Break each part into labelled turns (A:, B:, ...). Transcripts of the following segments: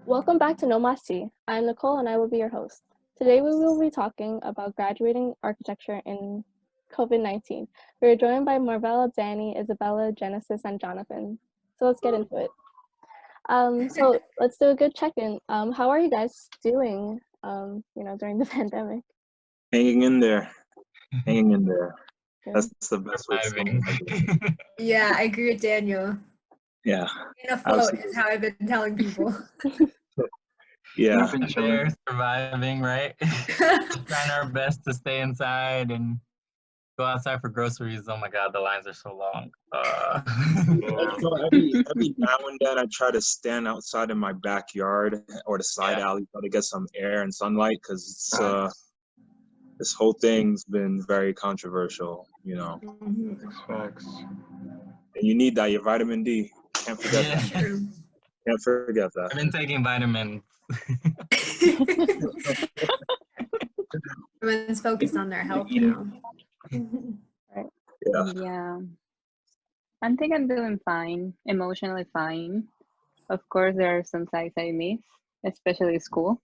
A: Welcome back to NOMAS-tea. I'm Nicole and I will be your host. Today we will be talking about graduating architecture in COVID-19. We are joined by Marvella, Danny, Isabella, Genesis, and Jonathan. So let's get into it. So let's do a good check-in. How are you guys doing, during the pandemic?
B: Hanging in there. Hanging in there. That's the best way to
C: Surviving.
D: Yeah, I agree with Daniel.
B: Yeah.
D: In afloat is how I've been telling people.
B: Yeah.
C: They're surviving, right? Trying our best to stay inside and go outside for groceries. Oh my God, the lines are so long.
B: Every now and then I try to stand outside in my backyard or the side alley try to get some air and sunlight because this whole thing's been very controversial,
E: Facts.
B: And you need that, your vitamin D. Can't forget that. Can't forget that.
C: I've been taking vitamins.
D: Everyone's focused on their health now.
F: Yeah. I think I'm doing fine, emotionally fine. Of course, there are some sides I miss, especially school.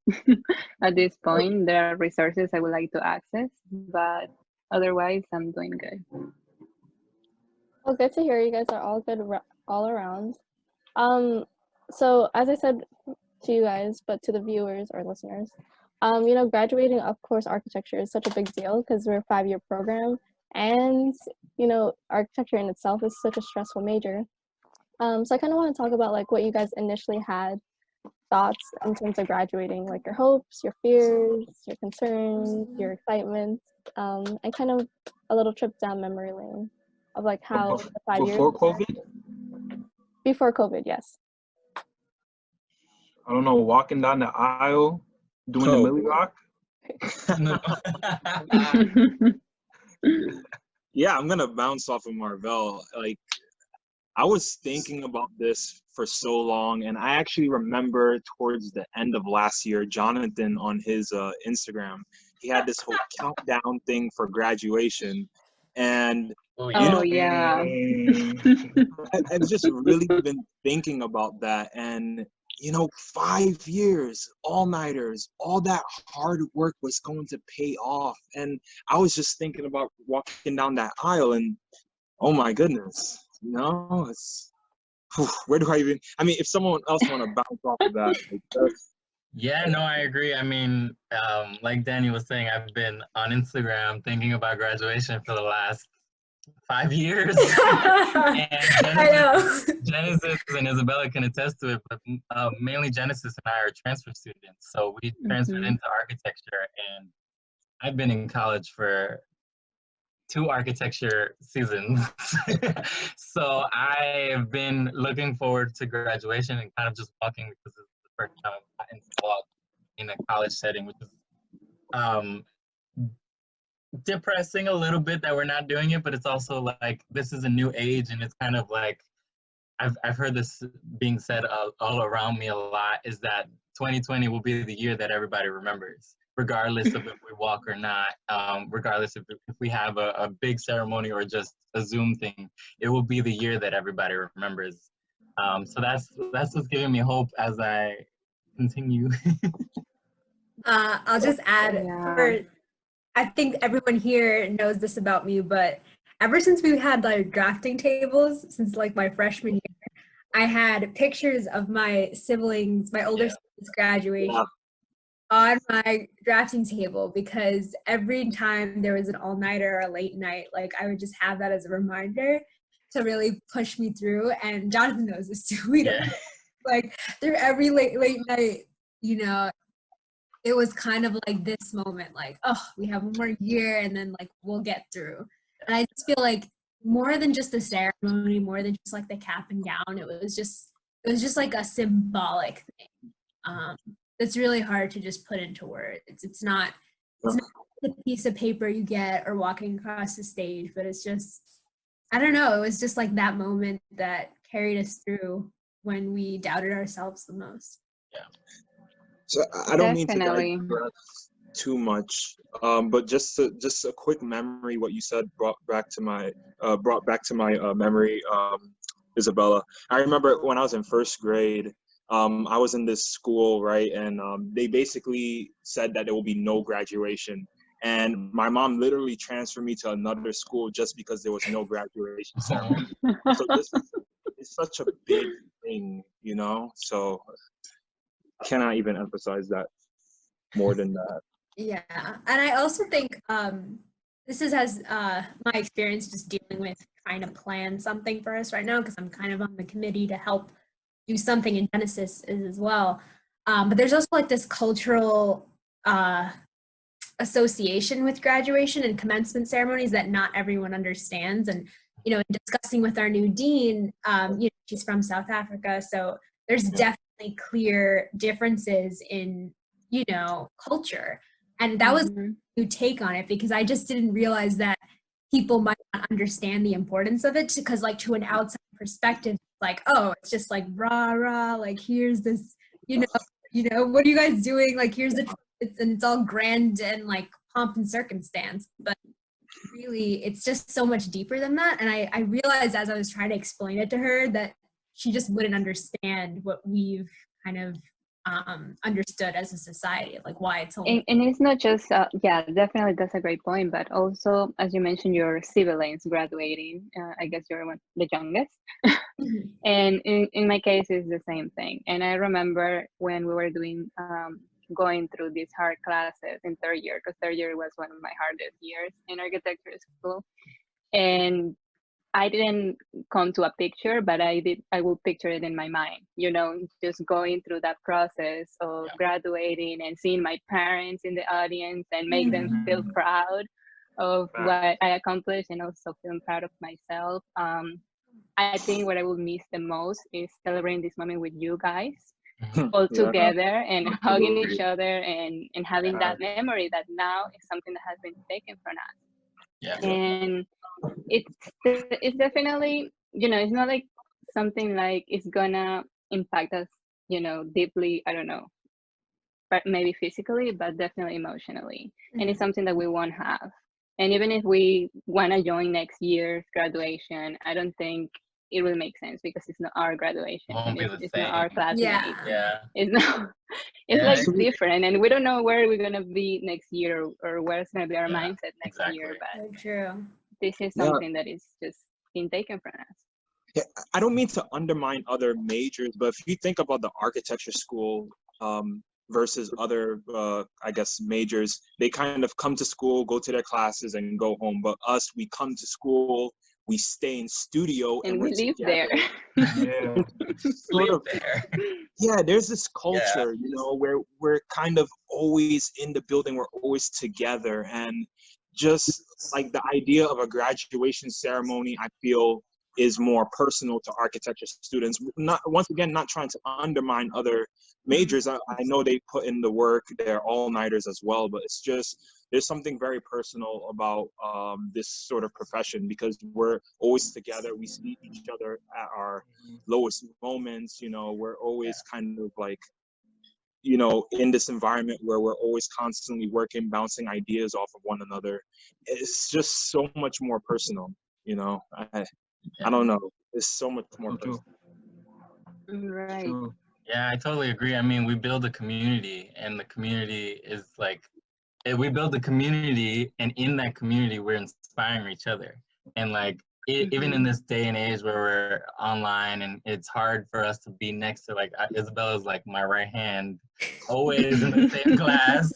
F: At this point, there are resources I would like to access, but otherwise, I'm doing good.
A: Well, good to hear you guys are all good all around. So as I said to you guys, but to the viewers or listeners, graduating, of course, architecture is such a big deal because we're a 5-year program, and architecture in itself is such a stressful major. So I kind of want to talk about like what you guys initially had thoughts in terms of graduating, like your hopes, your fears, your concerns, your excitement, and kind of a little trip down memory lane of like how the 5 years
E: Before COVID?
A: Before COVID, yes.
E: I don't know, walking down the aisle, doing the Millie Rock.
B: Yeah, I'm gonna bounce off of Marvell. Like, I was thinking about this for so long, and I actually remember towards the end of last year, Jonathan on his Instagram, he had this whole countdown thing for graduation, and
F: yeah.
B: I've just really been thinking about that, and 5 years, all-nighters, all that hard work was going to pay off, and I was just thinking about walking down that aisle, and oh my goodness. It's where do I even? I mean, if someone else want to bounce off of that,
C: Yeah, no, I agree. I mean, like Danny was saying, I've been on Instagram thinking about graduation for the last 5 years. And Genesis and Isabella can attest to it, but mainly Genesis and I are transfer students. So we transferred into architecture, and I've been in college for 2 architecture seasons. So I've been looking forward to graduation and kind of just walking because it's the first time I've gotten to walk in a college setting, which is depressing a little bit that we're not doing it, but it's also like this is a new age, and it's kind of like I've heard this being said all around me a lot, is that 2020 will be the year that everybody remembers, regardless of if we walk or not, regardless if we have a big ceremony or just a Zoom thing, it will be the year that everybody remembers. So that's what's giving me hope as I continue.
D: I'll just add, I think everyone here knows this about me, but ever since we had like drafting tables, since like my freshman year, I had pictures of my siblings, my older siblings' graduation on my drafting table, because every time there was an all-nighter or a late night, like I would just have that as a reminder to really push me through. And Jonathan knows this too. We don't like through every late night, it was kind of like this moment, like, oh, we have one more year and then like we'll get through. And I just feel like more than just the ceremony, more than just like the cap and gown, it was just like a symbolic thing. It's really hard to just put into words. It's not a piece of paper you get or walking across the stage, but it's just, I don't know, it was just like that moment that carried us through when we doubted ourselves the most.
C: Yeah.
B: So I don't mean to digress too much, but just a quick memory. What you said brought back to my memory, Isabella. I remember when I was in first grade, I was in this school, right, and they basically said that there will be no graduation. And my mom literally transferred me to another school just because there was no graduation ceremony. So this is such a big thing, you know? So cannot even emphasize that more than that.
D: Yeah, and I also think this is as my experience just dealing with trying to plan something for us right now, because I'm kind of on the committee to help do something in Genesis as well. But there's also like this cultural association with graduation and commencement ceremonies that not everyone understands. And you know, in discussing with our new dean, you know, she's from South Africa, so there's definitely clear differences in, you know, culture. And that was a new take on it, because I just didn't realize that people might not understand the importance of it, because like to an outside perspective, like, oh, it's just like rah rah, like here's this, you know, what are you guys doing? Like here's the trumpets, and it's all grand and like pomp and circumstance. But really, it's just so much deeper than that. And I realized as I was trying to explain it to her that she just wouldn't understand what we've kind of understood as a society, like why it's so.
F: And it's not just, yeah, definitely that's a great point. But also, as you mentioned, your siblings graduating. I guess you're the youngest. And in my case, it's the same thing. And I remember when we were doing, going through these hard classes in third year, because third year was one of my hardest years in architecture school. And I didn't come to a picture, but I will picture it in my mind, you know, just going through that process of graduating and seeing my parents in the audience and make them feel proud of what I accomplished, and also feeling proud of myself. I think what I will miss the most is celebrating this moment with you guys all together and hugging each other and having that memory that now is something that has been taken from us.
C: Yeah.
F: And it's definitely, you know, it's not like something like it's gonna impact us, you know, deeply, I don't know, but maybe physically, but definitely emotionally. And it's something that we won't have. And even if we want to join next year's graduation, I don't think it will make sense, because it's not our graduation.
C: Won't be the
F: It's
C: same.
F: not our classmate.
C: Yeah.
F: It's not. It's like different, and we don't know where we're gonna be next year, or where's gonna be our mindset next year. But
D: true.
F: This is something that is just being taken from us.
B: Yeah, I don't mean to undermine other majors, but if you think about the architecture school versus other, I guess, majors, they kind of come to school, go to their classes, and go home. But us, we come to school, we stay in studio, and
F: we live there.
B: Yeah. Sort of, yeah, there's this culture, you know, where we're kind of always in the building, we're always together. And just like the idea of a graduation ceremony, I feel is more personal to architecture students. Not, once again, not trying to undermine other majors. I know they put in the work, they're all-nighters as well, but it's just, there's something very personal about this sort of profession, because we're always together. We see each other at our lowest moments, you know, we're always kind of like, you know, in this environment where we're always constantly working, bouncing ideas off of one another. It's just so much more personal, you know. I don't know. It's so much more personal.
F: Right.
C: Yeah, I totally agree. I mean, we build a community, and the community is like, we build a community, and in that community, we're inspiring each other. And like, even in this day and age where we're online, and it's hard for us to be next to, like, Isabella's like my right hand, always in the same class.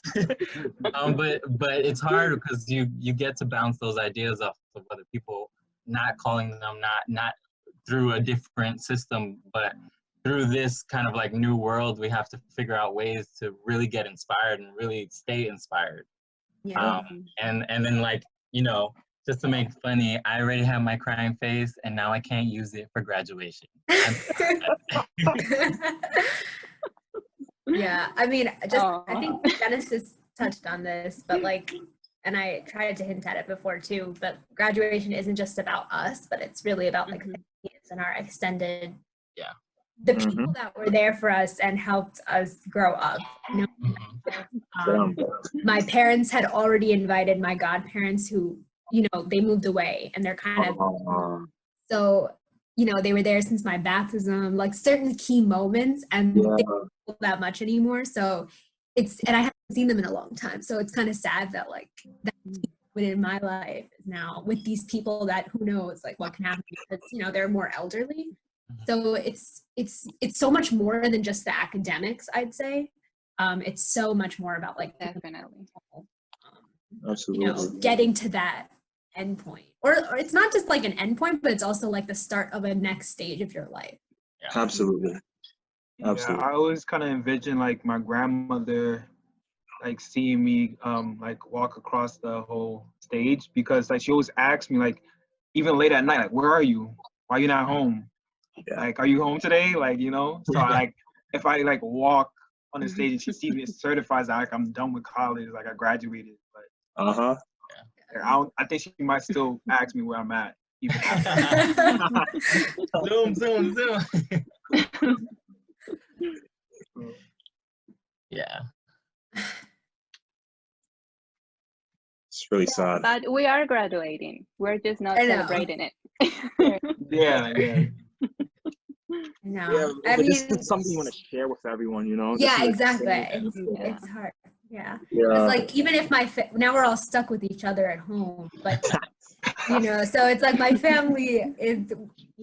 C: But it's hard because you get to bounce those ideas off of other people, not calling them, not through a different system, but through this kind of like new world. We have to figure out ways to really get inspired and really stay inspired. And then, like, you know, just to make funny, I already have my crying face, and now I can't use it for graduation.
D: Yeah, I mean, just I think Genesis touched on this, but like, and I tried to hint at it before too, but graduation isn't just about us, but it's really about like the kids and our extended, the people that were there for us and helped us grow up. You know, my parents had already invited my godparents who, you know, they moved away, and they're kind of, so they were there since my baptism, like certain key moments, and they don't feel that much anymore. So and I haven't seen them in a long time. So it's kind of sad that like that in my life is now with these people that who knows like what can happen because they're more elderly. So it's so much more than just the academics, I'd say. It's so much more about like
F: Definitely.
B: Absolutely.
D: Getting to that end point, or it's not just like an end point, but it's also like the start of a next stage of your life.
B: Absolutely. Absolutely.
E: Yeah, I always kind of envision like my grandmother like seeing me like walk across the whole stage, because like she always asks me like even late at night, like, where are you? Why are you not home?
B: Yeah.
E: Like, are you home today? Like, so I like if I like walk on the stage and she sees me, it certifies that like I'm done with college, like I graduated. But I think she might still ask me where I'm at even after.
C: Zoom. Yeah.
B: It's really sad.
F: But we are graduating. We're just not
D: I know.
F: celebrating it.
E: Yeah.
D: No,
B: Yeah,
D: I
B: but
D: mean,
B: this is something you want to share with everyone,
D: yeah,
B: This is
D: exactly.
F: Yeah.
D: It's hard. Yeah.
B: Yeah.
D: It's like even if now we're all stuck with each other at home, but so it's like my family is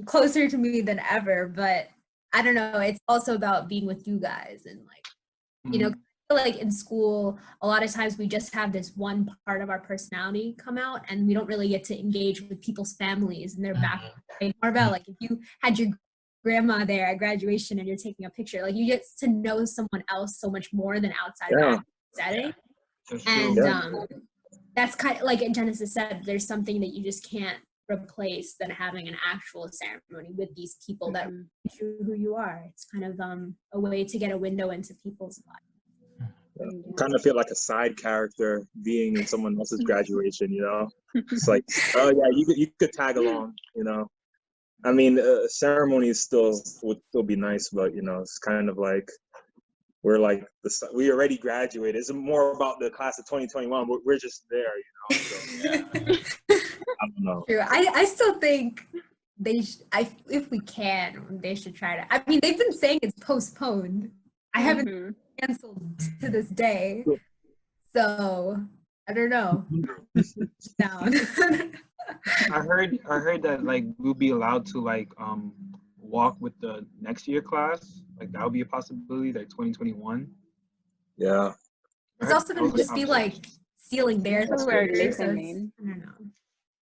D: closer to me than ever, but I don't know, it's also about being with you guys and like I feel like in school a lot of times we just have this one part of our personality come out and we don't really get to engage with people's families and their background. It's more about like if you had your grandma there at graduation and you're taking a picture, like you get to know someone else so much more than outside of that setting. And that's kind of like Genesis said, there's something that you just can't replace than having an actual ceremony with these people that show who you are. It's kind of a way to get a window into people's lives.
B: Kind of feel like a side character being in someone else's graduation, It's like, oh yeah, you could tag along, I mean, ceremony would still be nice, but it's kind of like we already graduated. It's more about the class of 2021. We're just there, So, I don't know.
D: True. I still think if we can, they should try to. I mean, they've been saying it's postponed. I haven't canceled to this day, so I don't know. Down.
E: I heard that like we'll be allowed to like walk with the next year class. Like that would be a possibility, like 2021.
B: Yeah.
D: It's also going to just be like sealing theirs.
F: We're listening.
D: I don't know.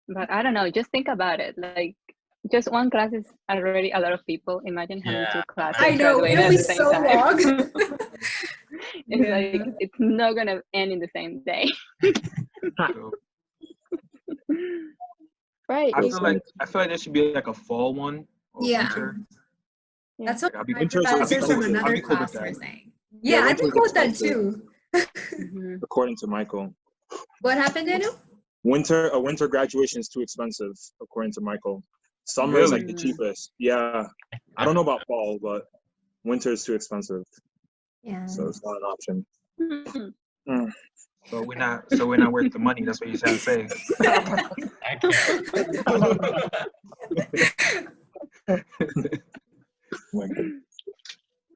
F: But I don't know, just think about it. Like just one class is already a lot of people. Imagine having two classes.
D: I know,
F: it'll
D: be so long.
F: It's like it's not gonna end in the same day.
A: Right.
E: I feel like there should be like a fall one. Or winter.
D: That's what my
B: Winter's
D: professors from
B: cool.
D: another
E: cool
D: class
E: with
D: were
E: that.
D: saying. Yeah, I'd be cool with that too.
B: According to Michael.
D: What happened, Daniel?
B: A winter graduation is too expensive, according to Michael. Summer is like the cheapest. Yeah. I don't know about fall, but winter is too expensive.
D: Yeah.
B: So it's not an option.
E: So we're not worth the money. That's what you're trying to say.
C: I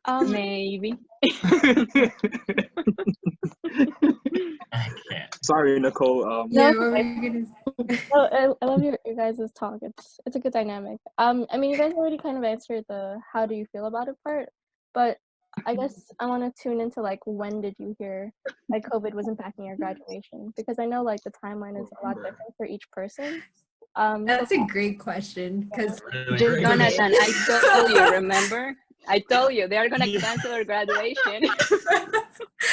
C: can't.
F: Maybe.
C: I can't.
B: Sorry, Nicole.
D: Yeah,
A: No,
D: what were you gonna say?
A: I love your guys' talk. It's a good dynamic. I mean, you guys already kind of answered the how do you feel about it part, but I guess I want to tune into like when did you hear like COVID was impacting your graduation? Because I know like the timeline is a lot different for each person.
D: That's a great question because
C: Really
F: Jonathan, I told you, remember? I told you they are gonna cancel our graduation.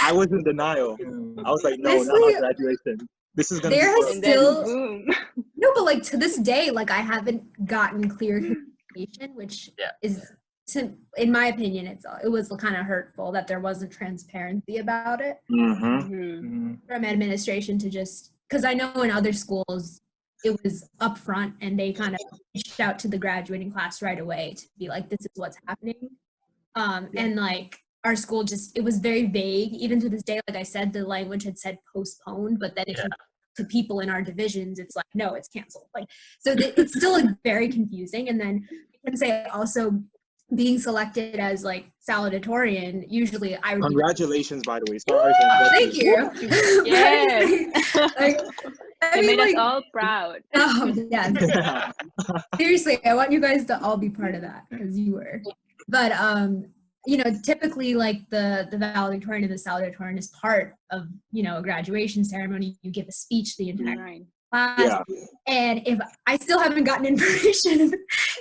B: I was in denial. I was like, no,
D: Honestly,
B: not my graduation. This is gonna
D: there
B: be
D: has
F: And then
D: still
F: boom.
D: no, but like to this day, like I haven't gotten clear communication, which is, in my opinion, it was kind of hurtful that there wasn't transparency about it from administration to just because I know in other schools it was upfront and they kind of reached out to the graduating class right away to be like, this is what's happening. And like our school it was very vague. Even to this day, like I said, the language had said postponed, but then if you to people in our divisions, it's like, no, it's canceled. Like, so it's still like very confusing. And then I can say also being selected as like salutatorian, usually I would
B: Congratulations, by the way. Sorry for
D: thank you.
F: Yes.
D: Like,
F: They made us all proud.
D: Oh, yeah. Seriously, I want you guys to all be part of that because you were. But you know, typically like the valedictorian and the salutatorian is part of, you know, a graduation ceremony. You give a speech to the entire class.
B: Yeah.
D: And if I still haven't gotten information,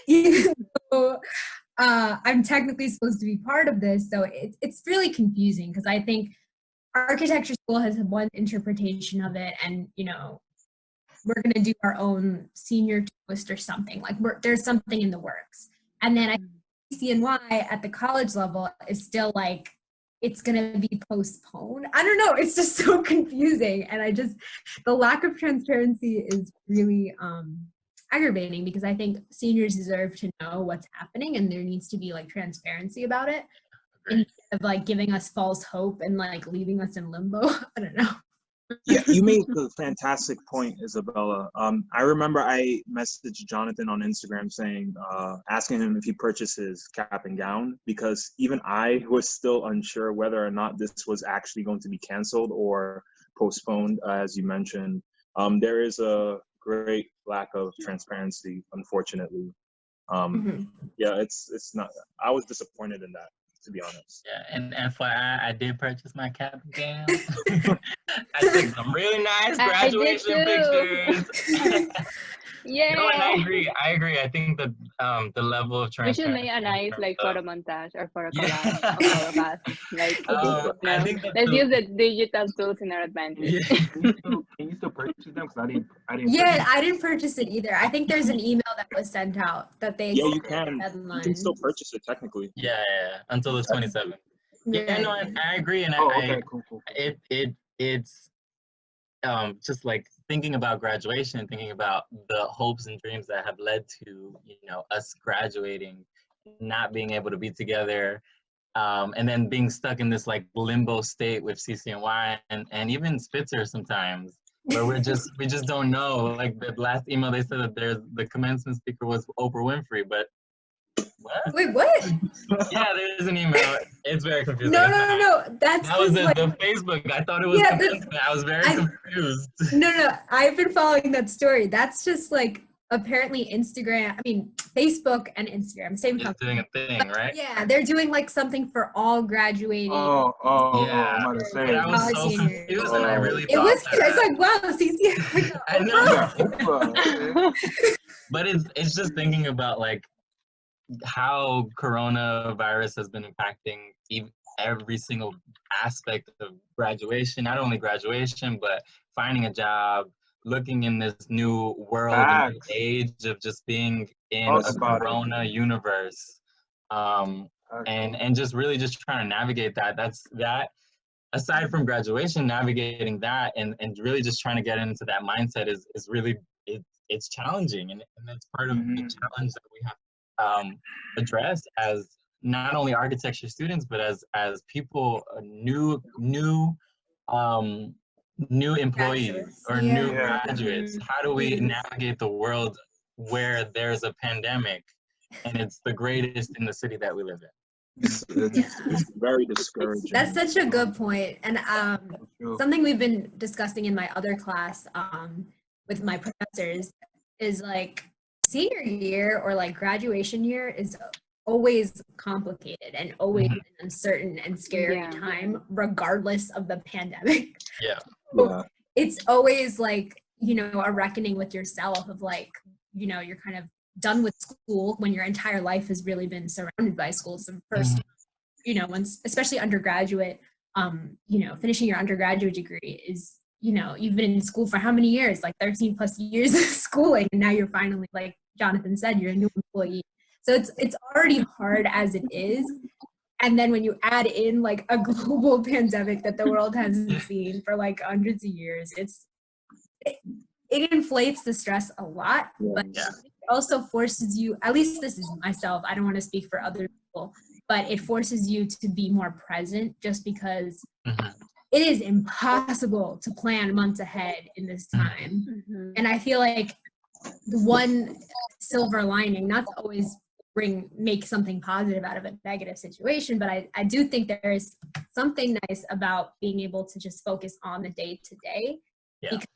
D: even though I'm technically supposed to be part of this, so it's really confusing because I think architecture school has one interpretation of it, and you know, we're going to do our own senior twist or something. Like there's something in the works. And then I think CNY at the college level is still like, it's going to be postponed. I don't know. It's just so confusing. And the lack of transparency is really aggravating because I think seniors deserve to know what's happening and there needs to be like transparency about it instead of like giving us false hope and like leaving us in limbo. I don't know.
B: Yeah, you made a fantastic point, Isabella. I remember I messaged Jonathan on Instagram saying, asking him if he purchased his cap and gown, because even I was still unsure whether or not this was actually going to be canceled or postponed, as you mentioned. There is a great lack of transparency, unfortunately. Yeah, it's not, I was disappointed in that, to be honest.
C: Yeah, and FYI, I did purchase my cap and gown. I took some really nice graduation pictures.
F: Yeah.
C: No, and I agree. I think that the level of
F: We should
C: transparency.
F: make a nice like photo montage or photo collage of all of us. Like,
C: I think that
F: let's use the digital tools in our advantage.
E: Can you still purchase them? Because I didn't.
D: Yeah, I didn't purchase it either. I think there's an email that was sent out that they
B: Yeah, you can. You can still purchase it technically.
C: Yeah, until the 27th. Yeah, no, I agree, and
E: Cool.
C: It's just like thinking about graduation, thinking about the hopes and dreams that have led to, you know, us graduating, not being able to be together, and then being stuck in this like limbo state with CCNY and even Spitzer sometimes, where we just don't know. Like the last email, they said that the commencement speaker was Oprah Winfrey, but what?
D: Wait, what?
C: Yeah, there's an email. It's very confusing.
D: No. That
C: was
D: like,
C: the Facebook. I thought it was commencement. I was very confused.
D: No. I've been following that story. That's just like apparently Facebook and Instagram, same company.
C: Doing a thing, right?
D: Yeah, they're doing like something for all graduating.
C: Yeah.
E: I'm about to say.
C: I was so confused, and I really thought
D: It's like, wow, CC.
C: I know. But it's just thinking about like how coronavirus has been impacting every single aspect of graduation, not only graduation, but finding a job, looking in this new world and age of just being in a corona universe, and just really just trying to navigate that. That aside from graduation, navigating that and really just trying to get into that mindset is really it's challenging, and that's part of the challenge that we have address as not only architecture students, but as people, new employees or new graduates. How do we navigate the world where there's a pandemic and it's the greatest in the city that we live in?
B: It's very discouraging.
D: That's such a good point. And something we've been discussing in my other class with my professors is like senior year or like graduation year is always complicated and always an uncertain and scary time, regardless of the pandemic.
B: Yeah.
D: It's always like, you know, a reckoning with yourself of like, you know, you're kind of done with school when your entire life has really been surrounded by school. So first, you know, once, especially undergraduate, you know, finishing your undergraduate degree is, you know, you've been in school for how many years? Like 13 plus years of schooling. And now you're finally, like Jonathan said, you're a new employee. So it's already hard as it is. And then when you add in like a global pandemic that the world hasn't seen for like hundreds of years, it inflates the stress a lot, but it also forces you, at least this is myself, I don't want to speak for other people, but it forces you to be more present just because it is impossible to plan months ahead in this time. And I feel like the one silver lining, not to always make something positive out of a negative situation, but I do think there is something nice about being able to just focus on the day to day. Because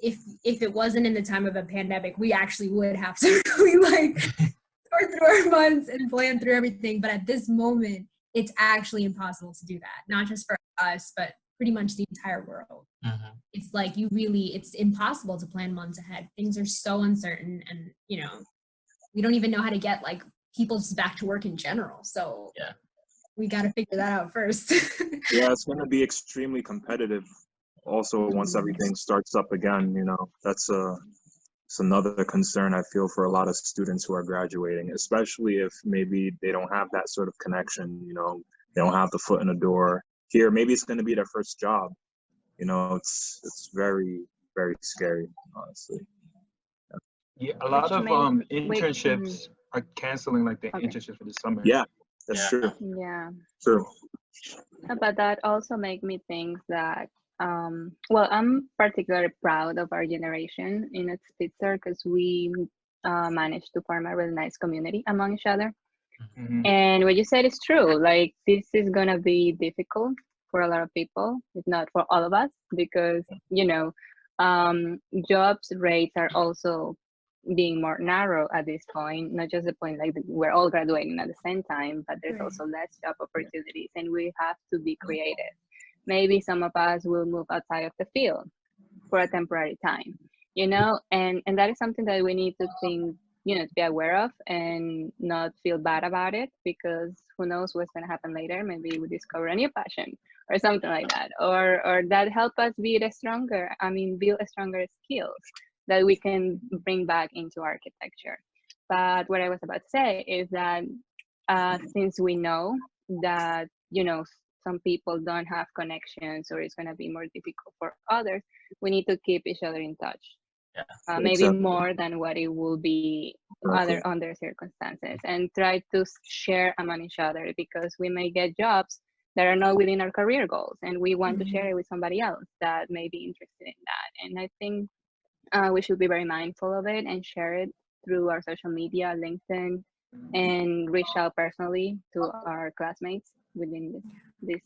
D: if it wasn't in the time of a pandemic, we actually would have to really like sort through our months and plan through everything. But at this moment, it's actually impossible to do that, not just for us, but pretty much the entire world. It's like it's impossible to plan months ahead. Things are so uncertain, and you know, we don't even know how to get like people just back to work in general. So we got to figure that out first.
B: Yeah, it's going to be extremely competitive. Also, once everything starts up again, you know, it's another concern I feel for a lot of students who are graduating, especially if maybe they don't have that sort of connection, you know, they don't have the foot in the door here. Maybe it's going to be their first job. You know, it's very, very scary, honestly.
E: Yeah, a lot of internships are canceling like the internships for the summer.
B: Yeah, that's true.
F: Yeah.
B: True.
F: But that also make me think that, well, I'm particularly proud of our generation in Spitzer because we managed to form a really nice community among each other. And what you said is true. Like, this is gonna be difficult for a lot of people, if not for all of us, because, you know, jobs rates are also being more narrow at this point, not just the point like we're all graduating at the same time, but there's also less job opportunities, and we have to be creative. Maybe some of us will move outside of the field for a temporary time, you know, and that is something that we need to think, you know, to be aware of and not feel bad about it, because who knows what's going to happen later. Maybe we discover a new passion or something like that, or that help us build a stronger skills that we can bring back into architecture. But what I was about to say is that since we know that, you know, some people don't have connections or it's going to be more difficult for others, we need to keep each other in touch. Maybe more than what it will be under circumstances, and try to share among each other, because we may get jobs that are not within our career goals, and we want to share it with somebody else that may be interested in that. And I think we should be very mindful of it and share it through our social media, LinkedIn, and reach out personally to our classmates within this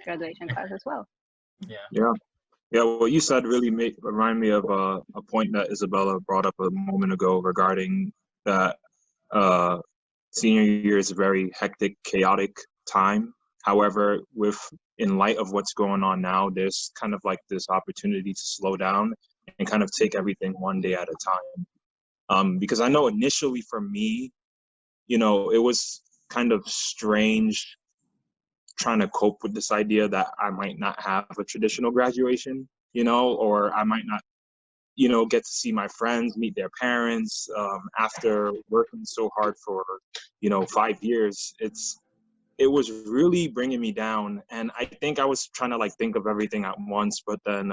F: graduation class as well.
B: Yeah, what you said really remind me of a point that Isabella brought up a moment ago regarding that senior year is a very hectic, chaotic time. However, in light of what's going on now, there's kind of like this opportunity to slow down and kind of take everything one day at a time. Because I know initially for me, you know, it was kind of strange trying to cope with this idea that I might not have a traditional graduation, you know, or I might not, you know, get to see my friends, meet their parents after working so hard for, you know, 5 years. It was really bringing me down. And I think I was trying to like think of everything at once, but then,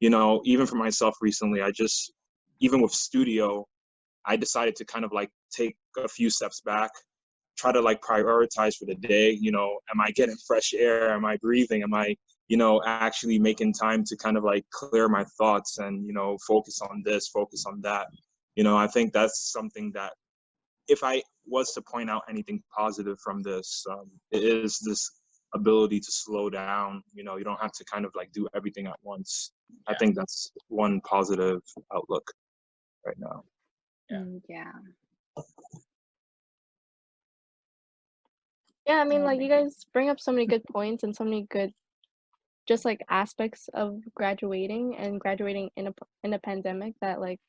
B: you know, even for myself recently, even with studio, I decided to kind of like take a few steps back, try to like prioritize for the day. You know, am I getting fresh air? Am I breathing? Am I, you know, actually making time to kind of like clear my thoughts and, you know, focus on this, focus on that. You know, I think that's something that if I was to point out anything positive from this, it is this ability to slow down. You know, you don't have to kind of like do everything at once. I think that's one positive outlook right now.
A: Yeah, I mean, like, you guys bring up so many good points and so many good just like aspects of graduating in a pandemic that, like,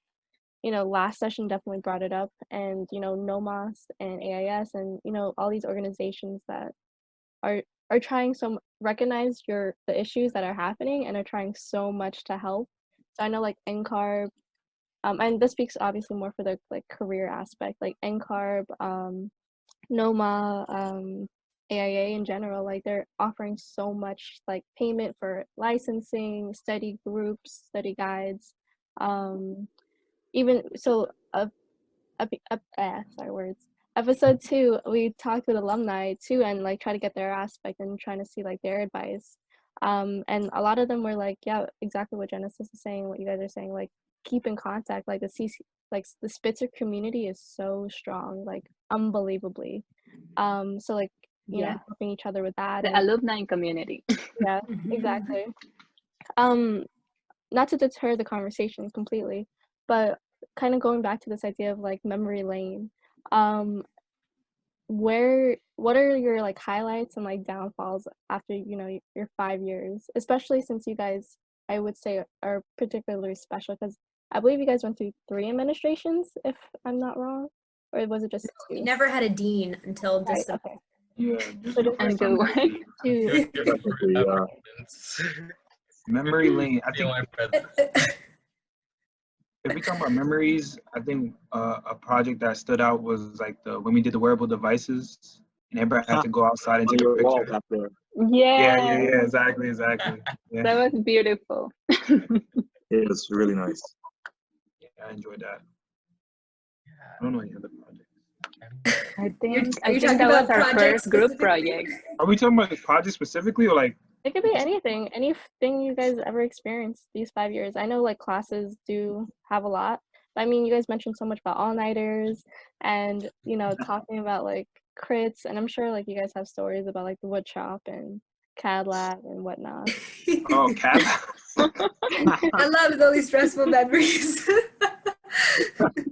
A: you know, last session definitely brought it up. And, you know, NOMAS and AIS and, you know, all these organizations that are trying recognize the issues that are happening and are trying so much to help. So I know like NCARB, and this speaks obviously more for the like career aspect, like NCARB, NOMA, AIA in general, like they're offering so much like payment for licensing, study groups, study guides, even so. Sorry, words. Episode 2, we talked with alumni too, and like try to get their aspect and trying to see like their advice. And a lot of them were like, yeah, exactly what Genesis is saying, what you guys are saying, like keep in contact. Like the Spitzer community is so strong, like unbelievably. So like, you know, helping each other with that.
F: The alumni community.
A: Yeah, exactly. Not to deter the conversation completely, but kind of going back to this idea of like memory lane. What are your like highlights and like downfalls after, you know, your 5 years, especially since you guys, I would say, are particularly special because I believe you guys went through 3 administrations, if I'm not wrong, or was it just 2?
D: We never had a dean until
A: Right,
D: December.
A: okay.
E: Yeah.
A: So just
F: Until when?
E: Memory lane. I
C: Feel
E: think
C: my presence.
E: if we talk about memories, I think a project that stood out was like when we did the wearable devices and everybody had to go outside and
B: On
E: take a
B: your wall
E: picture.
B: back there.
F: Yeah.
E: Exactly. Yeah.
F: That was beautiful.
B: It was really nice.
E: Yeah, I enjoyed that. I don't know any other projects.
F: I think
D: talking
F: that was
D: about
F: our
D: projects
F: first group
D: specifically?
F: project.
E: Are we talking about projects specifically or like?
A: It could be anything you guys ever experienced these 5 years. I know like classes do have a lot, but I mean, you guys mentioned so much about all-nighters and, you know, talking about like crits, and I'm sure like you guys have stories about like the wood shop and CAD lab and whatnot.
E: Oh, cat.
D: I love all these stressful memories.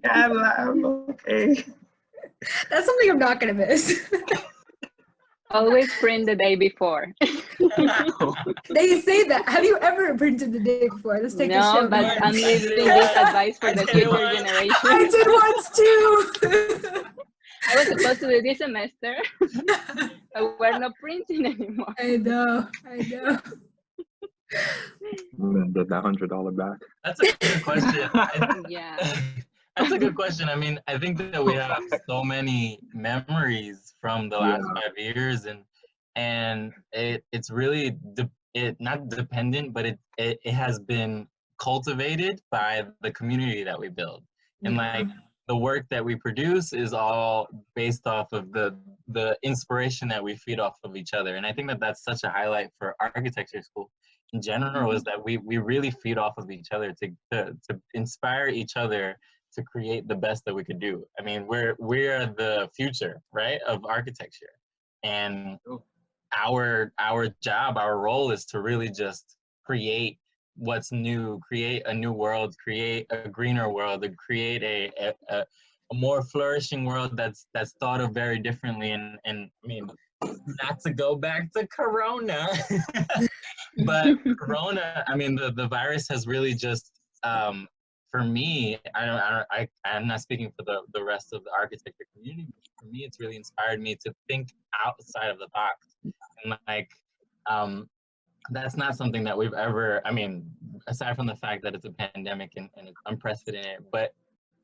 E: Cat lab. Okay.
D: That's something I'm not gonna miss.
F: Always print the day before.
D: They say that. Have you ever printed the day before? Let's take a
F: No,
D: show.
F: but I'm leaving this advice for the future generation.
D: I did once too.
F: I was supposed to do this semester, but we're not printing anymore.
D: I know.
B: Get that $100 back.
C: That's a good question.
F: Yeah.
C: That's a good question. I mean, I think that we have so many memories from the last 5 years, and it's really not dependent, but it has been cultivated by the community that we build, and like the work that we produce is all based off of the inspiration that we feed off of each other. And I think that that's such a highlight for architecture school in general, is that we really feed off of each other to inspire each other to create the best that we could do. I mean, we're the future, right, of architecture, and our job, our role is to really just create what's new, create a new world, create a greener world, and create a more flourishing world that's thought of very differently. And I mean, not to go back to Corona, but Corona, I mean, the virus has really just, for me, I'm not speaking for the rest of the architecture community, but for me, it's really inspired me to think outside of the box. And like, that's not something that we've ever, I mean, aside from the fact that it's a pandemic and it's unprecedented, but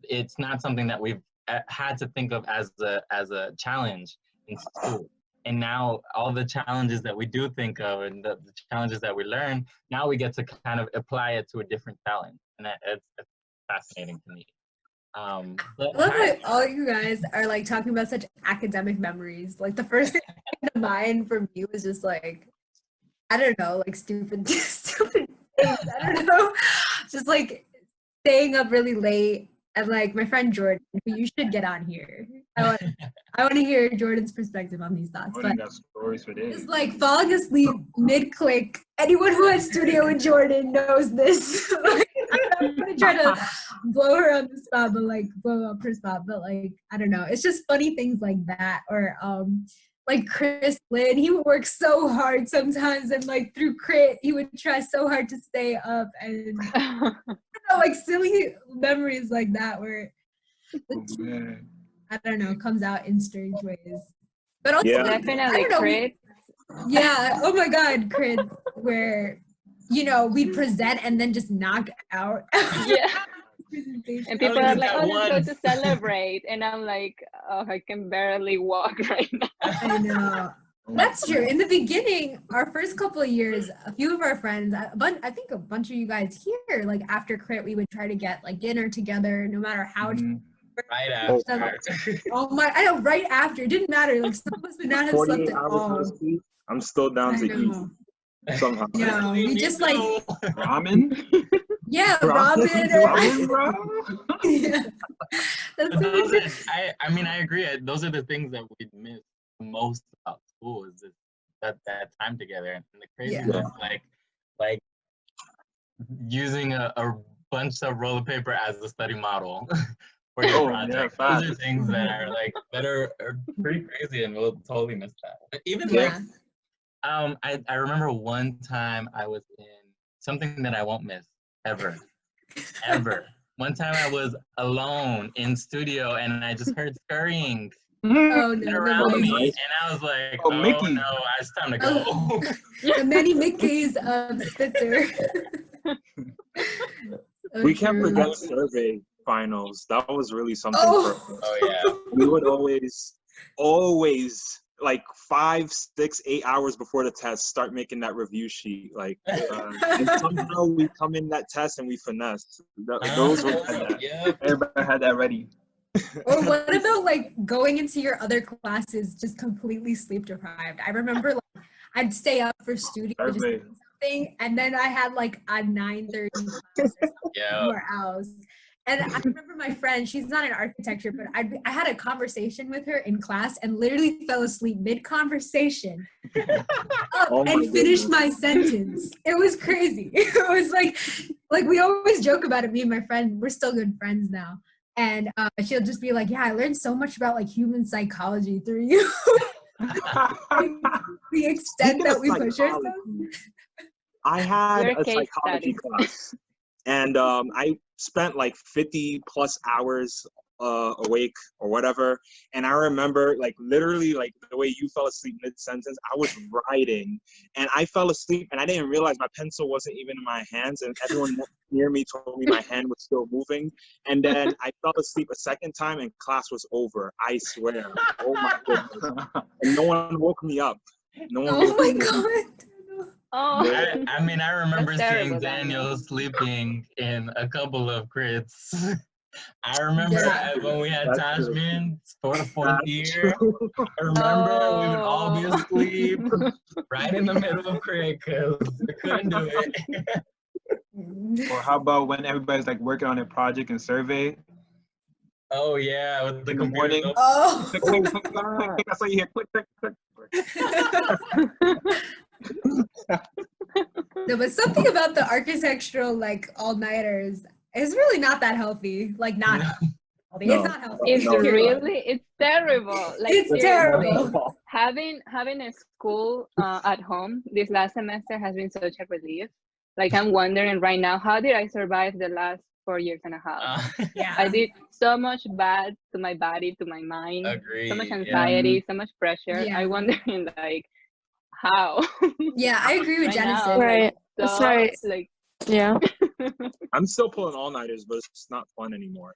C: it's not something that we've had to think of as a challenge in school. And now all the challenges that we do think of and the challenges that we learn, now we get to kind of apply it to a different challenge. And it's fascinating to me.
D: I love that all you guys are like talking about such academic memories. Like the first thing that came to mind for me was just like, I don't know, like stupid things. I don't know. Just like staying up really late. And like my friend Jordan, who you should get on here. I want to hear Jordan's perspective on these thoughts.
E: Jordan got stories for days.
D: It's like falling asleep mid-click. Anyone who has studio with Jordan knows this. Like, I'm gonna try to blow her on the spot, but like blow up her spot. But like, I don't know. It's just funny things like that. Or like Chris Lynn, he would work so hard sometimes, and like through crit, he would try so hard to stay up, and like silly memories like that where I don't know, comes out in strange ways. But also,
F: definitely crit.
D: Yeah. Oh my God, crit, where we present and then just knock out.
F: Yeah. And people are like, "Oh, let's go to celebrate," and I'm like, "Oh, I can barely walk right now."
D: I know. That's true. In the beginning, our first couple of years, a few of our friends, I think a bunch of you guys here, like after crit, we would try to get like dinner together, no matter how.
C: Right after.
D: Oh my! I know. Right after, it didn't matter. Like some of us would not have slept at all.
B: I'm still down to eat. somehow.
D: No, we just like
E: Ramen?
D: yeah,
B: Ramen?
D: Robin.
E: Ramen, bro?
D: Yeah. That's
C: But
D: what
C: those
D: we
C: are,
D: did.
C: I mean, I agree. Those are the things that we miss most about school is that time together. And the craziness, like using a bunch of roller paper as the study model for your project. Those are things that are like are pretty crazy, and we'll totally miss that. But even like, I remember one time I was in something that I won't miss ever, ever. One time I was alone in studio and I just heard scurrying around me, and I was like, "Oh
E: Mickey.
C: no, it's time to go."
D: The many Mickeys of Spitzer.
B: We can't forget survey finals. That was really something for us.
C: Oh yeah.
B: We would always like 5, 6, 8 hours before the test start making that review sheet. Like and somehow we come in that test and we finesse. Those were
E: everybody had that ready.
D: Or what about like going into your other classes just completely sleep deprived? I remember like I'd stay up for studio just doing something, and then I had like a 9:30 class or something, 4 hours. And I remember my friend, she's not in architecture, but I had a conversation with her in class and literally fell asleep mid-conversation and finished my sentence. It was crazy. It was like we always joke about it, me and my friend, we're still good friends now. And she'll just be like, yeah, I learned so much about like human psychology through you. The extent that we push ourselves.
B: I had a psychology class, and I spent like 50 plus hours awake or whatever. And I remember like literally like the way you fell asleep mid-sentence, I was writing and I fell asleep and I didn't realize my pencil wasn't even in my hands, and everyone near me told me my hand was still moving. And then I fell asleep a second time and class was over. I swear. Oh my goodness. And no one woke me up. No one
D: oh my God.
F: Oh,
C: I mean, I remember seeing Daniel sleeping in a couple of crits. I remember when we had Tajmin for the 4th year. I remember we would all be asleep right in the middle of crit because we couldn't do it.
E: Or how about when everybody's like working on a project and survey?
C: Oh yeah, with the
E: in the morning.
D: Oh.
E: Click, click, click, click, click, click. I saw you here. Click, click, click.
D: No, but something about the architectural like all-nighters is really not that healthy. Like not healthy. It's not healthy.
F: It's terrible. Like
D: it's terrible.
F: Having a school at home this last semester has been such a relief. Like I'm wondering right now, how did I survive the last 4 years and a half? I did so much bad to my body, to my mind.
C: Agreed.
F: So much anxiety, so much pressure. I wondering like how.
D: Yeah, I agree with Genesis.
A: Right.
F: So,
A: sorry.
F: Like,
A: yeah.
B: I'm still pulling all-nighters, but it's not fun anymore.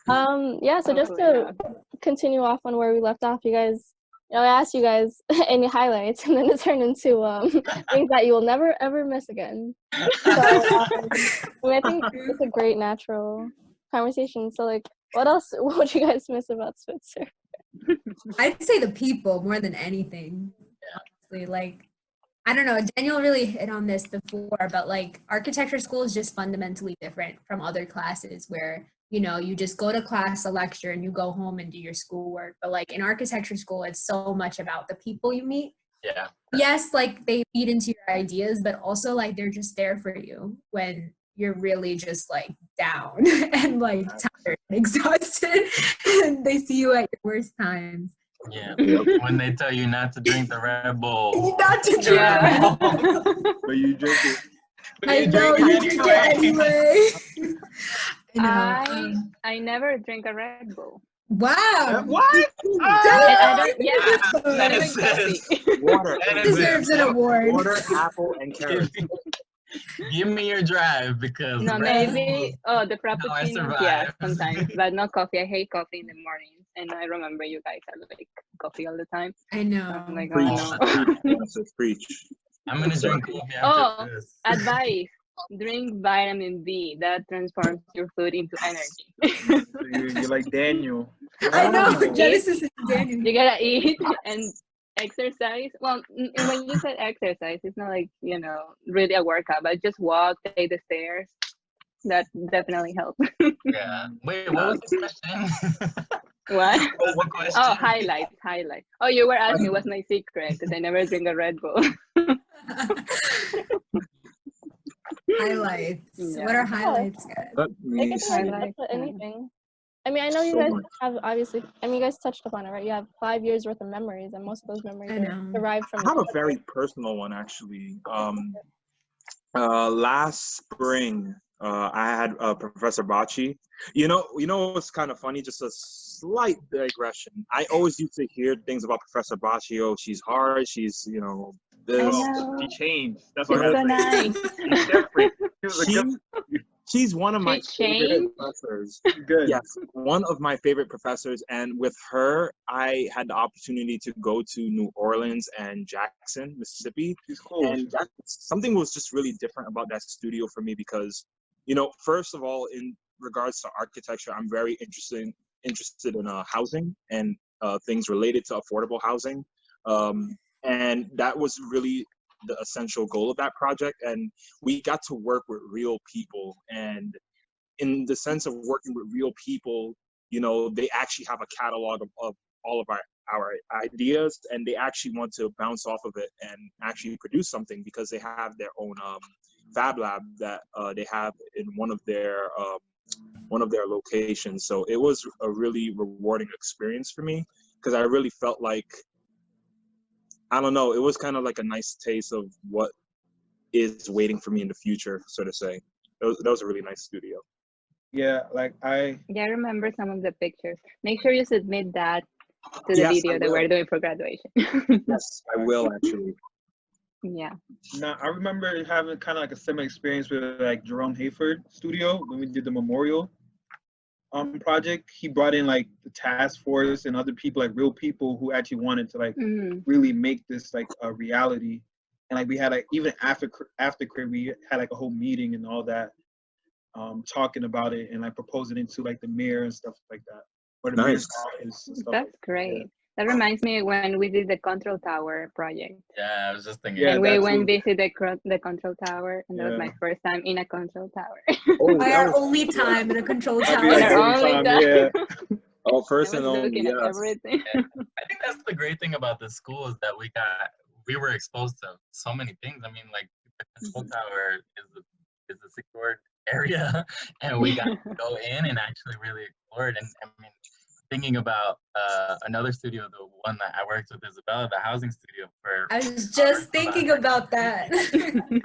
A: Yeah, so just to continue off on where we left off, you guys, I asked you guys any highlights, and then it turned into things that you will never ever miss again. So I think it's a great natural conversation. So like, what would you guys miss about Spitzer?
D: I'd say the people more than anything. Honestly, like, I don't know, Daniel really hit on this before, but like architecture school is just fundamentally different from other classes where, you just go to class, a lecture, and you go home and do your schoolwork. But like in architecture school, it's so much about the people you meet.
C: Yeah.
D: Yes, like they feed into your ideas, but also like they're just there for you when you're really just like down and like tired and exhausted, and they see you at your worst times.
C: Yeah, when they tell you not to drink the Red Bull.
D: Not to drink the Red Bull.
E: But you drink it.
D: I know, you drink it anyway.
F: I never drink a Red Bull.
D: Wow.
E: What?
F: I don't, not even coffee.
B: Water.
D: Deserves an award.
B: Water, apple, and carrot.
C: Give me your drive because
F: no, maybe the
C: frappuccino.
F: Yeah, sometimes, but not coffee. I hate coffee in the mornings, and I remember you guys are like coffee all the time.
D: I know.
F: I'm like,
B: Preach.
C: I'm gonna drink coffee after this.
F: Advice: drink vitamin B. That transforms your food into energy.
E: You're like Daniel.
D: I know. Genesis is Daniel.
F: You gotta eat and exercise. Well, when you said exercise, it's not like, you know, really a workout, but just walk, take the stairs. That definitely helps.
C: Yeah. Wait, what was the question?
F: What?
C: What was the question?
F: Oh, highlights. Oh, you were asking what's my secret because I never drink a Red Bull.
D: Highlights.
F: Yeah.
D: What are highlights, guys?
B: Let
A: It
B: me
A: could
B: see.
F: Highlights,
A: be anything. I mean, I know you
B: So
A: guys
B: much.
A: have obviously. I mean, you guys touched upon it, right? You have 5 years worth of memories, and most of those memories
D: I
A: are
D: know.
A: derived from.
B: I have a very personal one actually. Last spring, I had Professor Bocci. What's kind of funny? Just a slight digression. I always used to hear things about Professor Bocci. Oh, she's hard. She's, this.
F: I
E: Well,
F: know.
E: she changed. That's
F: She's
E: what
F: so
E: happened.
F: nice.
E: She's different. She was a
B: She,
E: good.
B: she's one of my
F: She
B: favorite
F: changed?
B: professors.
E: Good.
B: Yes, one of my favorite professors. And with her, I had the opportunity to go to New Orleans and Jackson, Mississippi.
E: She's cool.
B: And something was just really different about that studio for me because, first of all, in regards to architecture, I'm very interested in housing and things related to affordable housing. And that was really the essential goal of that project. And we got to work with real people. And in the sense of working with real people, they actually have a catalog of all of our ideas, and they actually want to bounce off of it and actually produce something because they have their own fab lab that they have in one of their locations. So it was a really rewarding experience for me because I really felt like, I don't know, it was kind of like a nice taste of what is waiting for me in the future, so to say. That was a really nice studio.
E: Yeah, like I
F: remember some of the pictures. Make sure you submit that to the
B: Yes,
F: video
B: I
F: that
B: will.
F: we're doing for graduation.
B: Yes, I will actually.
F: Yeah.
E: Now, I remember having kind of like a similar experience with like Jerome Hayford studio when we did the memorial project. He brought in like the task force and other people, like real people who actually wanted to like really make this like a reality. And like we had like even after crit, we had like a whole meeting and all that, talking about it and like proposing it to like the mayor and stuff like that. Or the mayor's office and stuff.
F: That's great. That reminds me when we did the control tower project.
C: Yeah, I was just thinking.
E: Yeah,
F: And we
E: that
F: went
E: too.
F: visit the control tower, and that was
E: Yeah.
F: my first time in a control tower.
B: Oh,
D: By our only time in a control
E: Might
D: tower.
E: be like
F: Our
E: every
F: only
E: time,
F: time.
E: yeah.
B: oh,
F: I
B: first
F: was
B: and only,
F: looking at
B: yes.
F: everything.
C: I think that's the great thing about the school is that we were exposed to so many things. I mean, like the control tower is a secured area, and we got to go in and actually really explore it. And I mean, thinking about another studio, the one that I worked with Isabella, the housing studio for.
D: I was just thinking about that.
C: Where we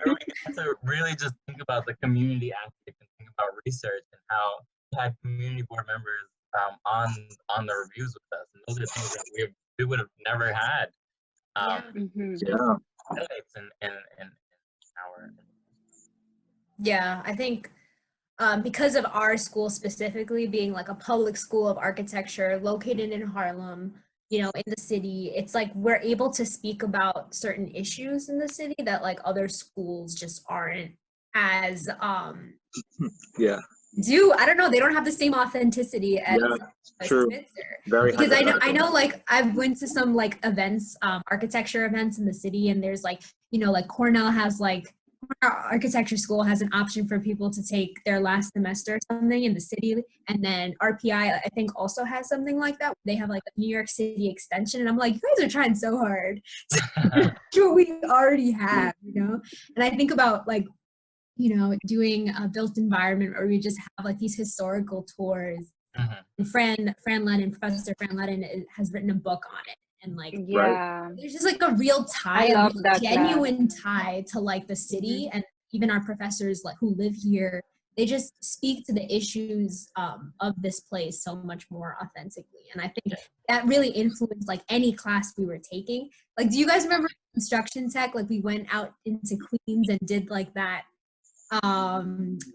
C: got to really just think about the community aspect and think about research and how we had community board members on the reviews with us, and those are things that we would have never had.
B: Yeah.
C: Highlights in our.
D: Yeah, I think because of our school specifically being like a public school of architecture located in Harlem, in the city, it's like we're able to speak about certain issues in the city that like other schools just aren't as
B: Yeah.
D: I don't know, they don't have the same authenticity as
B: True.
D: Spitzer.
B: Very
D: Because I know
B: hypothetical.
D: like I've went to some like events, architecture events in the city, and there's like, like Cornell has like our architecture school has an option for people to take their last semester or something in the city, and then RPI I think also has something like that. They have like a New York City extension, and I'm like, you guys are trying so hard to do what we already have, and I think about like doing a built environment where we just have like these historical tours. And Professor Fran Ledden has written a book on it. And like, there's just like a real tie, a genuine tie to like the city, and even our professors like who live here, they just speak to the issues of this place so much more authentically. And I think that really influenced like any class we were taking. Like, do you guys remember construction tech? Like we went out into Queens and did like that. I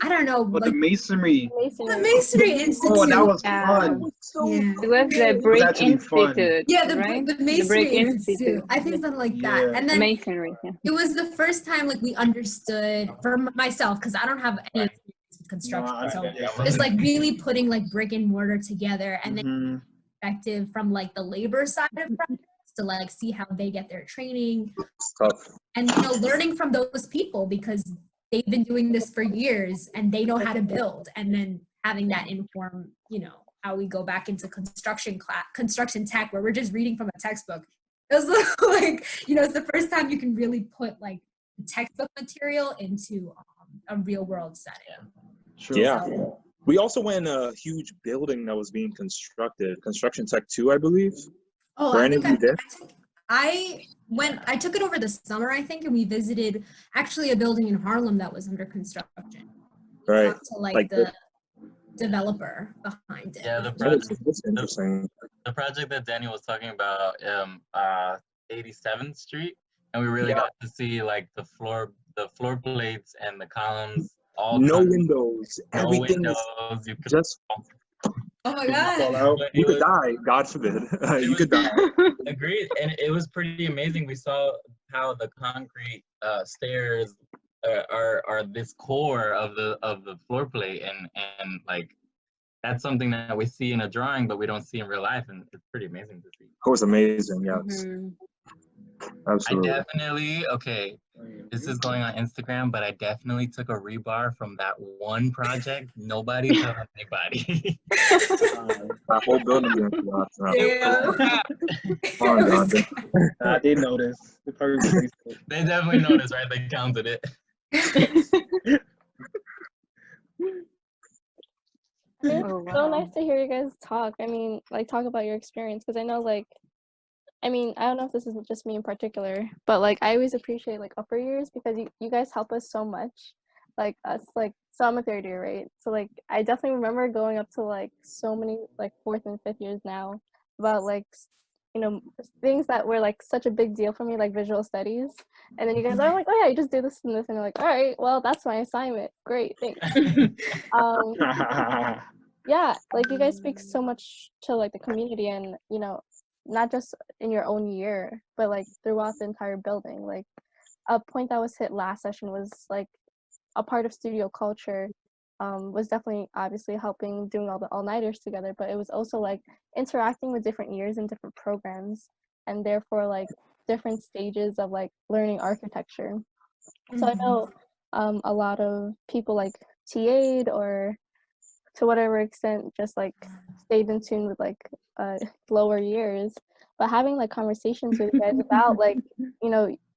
D: don't know.
E: But
D: like,
E: the masonry.
D: The Masonry Institute.
E: Oh, that was fun.
F: It was the Brick Institute.
D: Yeah, the Masonry
F: Brick
D: Institute. I think something like that. And then
F: Masonry.
D: it was the first time like we understood, for myself, because I don't have any experience with construction. So just like really putting like brick and mortar together, and then perspective from like the labor side of projects. to like see how they get their training.
B: It's tough.
D: And learning from those people because they've been doing this for years and they know how to build, and then having that inform how we go back into construction tech, where we're just reading from a textbook. It was like it's the first time you can really put like the textbook material into a real world setting.
E: True.
B: Yeah. We also went in a huge building that was being constructed, Construction Tech 2, I believe.
D: Oh,
B: Were any of you there?
D: I took it over the summer, I think, and we visited actually a building in Harlem that was under construction.
B: Right.
D: Talked to like the developer behind it.
C: Yeah,
B: That's interesting.
C: the project that Daniel was talking about, 87th Street, and we really got to see like the floor plates and the columns. All
B: No
C: tons-
B: windows.
C: no
B: Everything
C: windows.
B: is
C: You could
B: just
D: Oh my
C: you
D: god.
E: Fall out.
B: you could die, God forbid. You could die.
C: Agreed, and it was pretty amazing. We saw how the concrete stairs are this core of the floor plate, and like that's something that we see in a drawing, but we don't see in real life, and it's pretty amazing to see.
B: It was amazing, yes. Absolutely.
C: I definitely this is going on Instagram, but I definitely took a rebar from that one project. Nobody told anybody.
B: That whole building is collapse now.
D: Yeah.
B: Oh, God.
E: They noticed. They probably replaced it.
C: They definitely noticed, right? They counted it.
A: It's
F: Oh,
A: so
F: wow.
A: nice to hear you guys talk. I mean, like, talk about your experience, because I know, like, I mean, I don't know if this is just me in particular, but like, I always appreciate like upper years because you guys help us so much. Like us, like, so I'm a third year, right? So like, I definitely remember going up to like so many like fourth and fifth years now about like, things that were like such a big deal for me, like visual studies. And then you guys are like, oh yeah, you just do this and this, and you're like, all right, well, that's my assignment. Great, thanks. Yeah, like you guys speak so much to like the community, and not just in your own year, but like throughout the entire building. Like a point that was hit last session was like a part of studio culture was definitely obviously helping doing all the all-nighters together, but it was also like interacting with different years and different programs, and therefore like different stages of like learning architecture. So I know a lot of people like TA'd or to whatever extent just like stayed in tune with like lower years, but having like conversations with you guys about like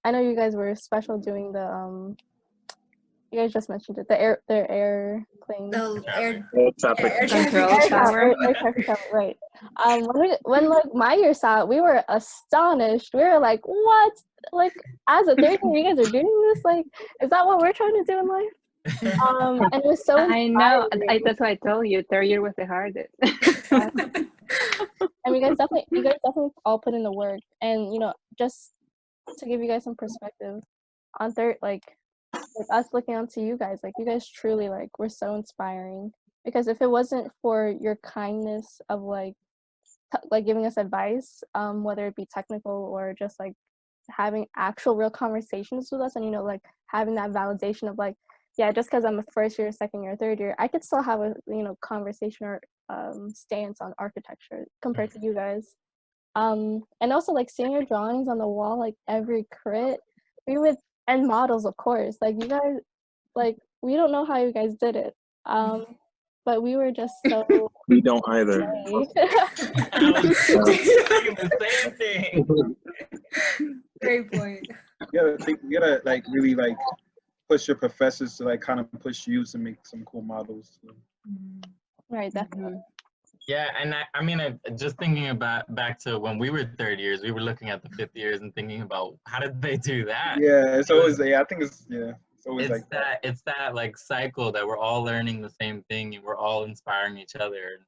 A: I know you guys were special doing the you guys just mentioned it, the airplane
D: The air
B: Traffic.
F: Control tower.
A: air traffic tower, right. When like my year saw it, we were astonished. We were like, what, like as a third year you guys are doing this, like is that what we're trying to do in life? And it was so
F: I know.
A: inspiring.
F: That's why I told you third year was the hardest.
A: And you guys definitely all put in the work. And just to give you guys some perspective on third, like us looking onto you guys, like you guys truly like were so inspiring. Because if it wasn't for your kindness of like giving us advice, whether it be technical or just like having actual real conversations with us, and like having that validation of like, yeah, just because I'm a first year, second year, third year, I could still have a conversation or stance on architecture compared to you guys. And also like seeing your drawings on the wall, like every crit, and models, of course. Like you guys, like we don't know how you guys did it, but we were just so.
B: We don't either.
C: I was thinking the same thing.
D: Great point.
E: You gotta like really like push your professors to like kind of push you to make some cool models.
A: Right, definitely.
C: Yeah, and I mean, just thinking about back to when we were third years, we were looking at the fifth years and thinking about how did they do that?
E: Yeah, it's always I think it's always
C: It's
E: like that.
C: it's that like cycle that we're all learning the same thing and we're all inspiring each other.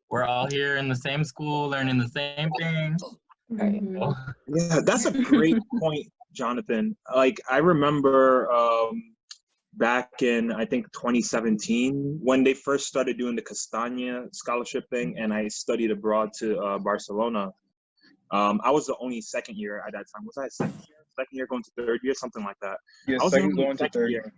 C: We're all here in the same school, learning the same thing.
A: Right.
B: Yeah, that's a great point, Jonathan. Like I remember back in I think 2017 when they first started doing the Castanya scholarship thing, and I studied abroad to Barcelona. I was the only second year at that time. Was I second year going to third year, something like that?
E: Yeah,
B: I was
E: second going to third
B: year.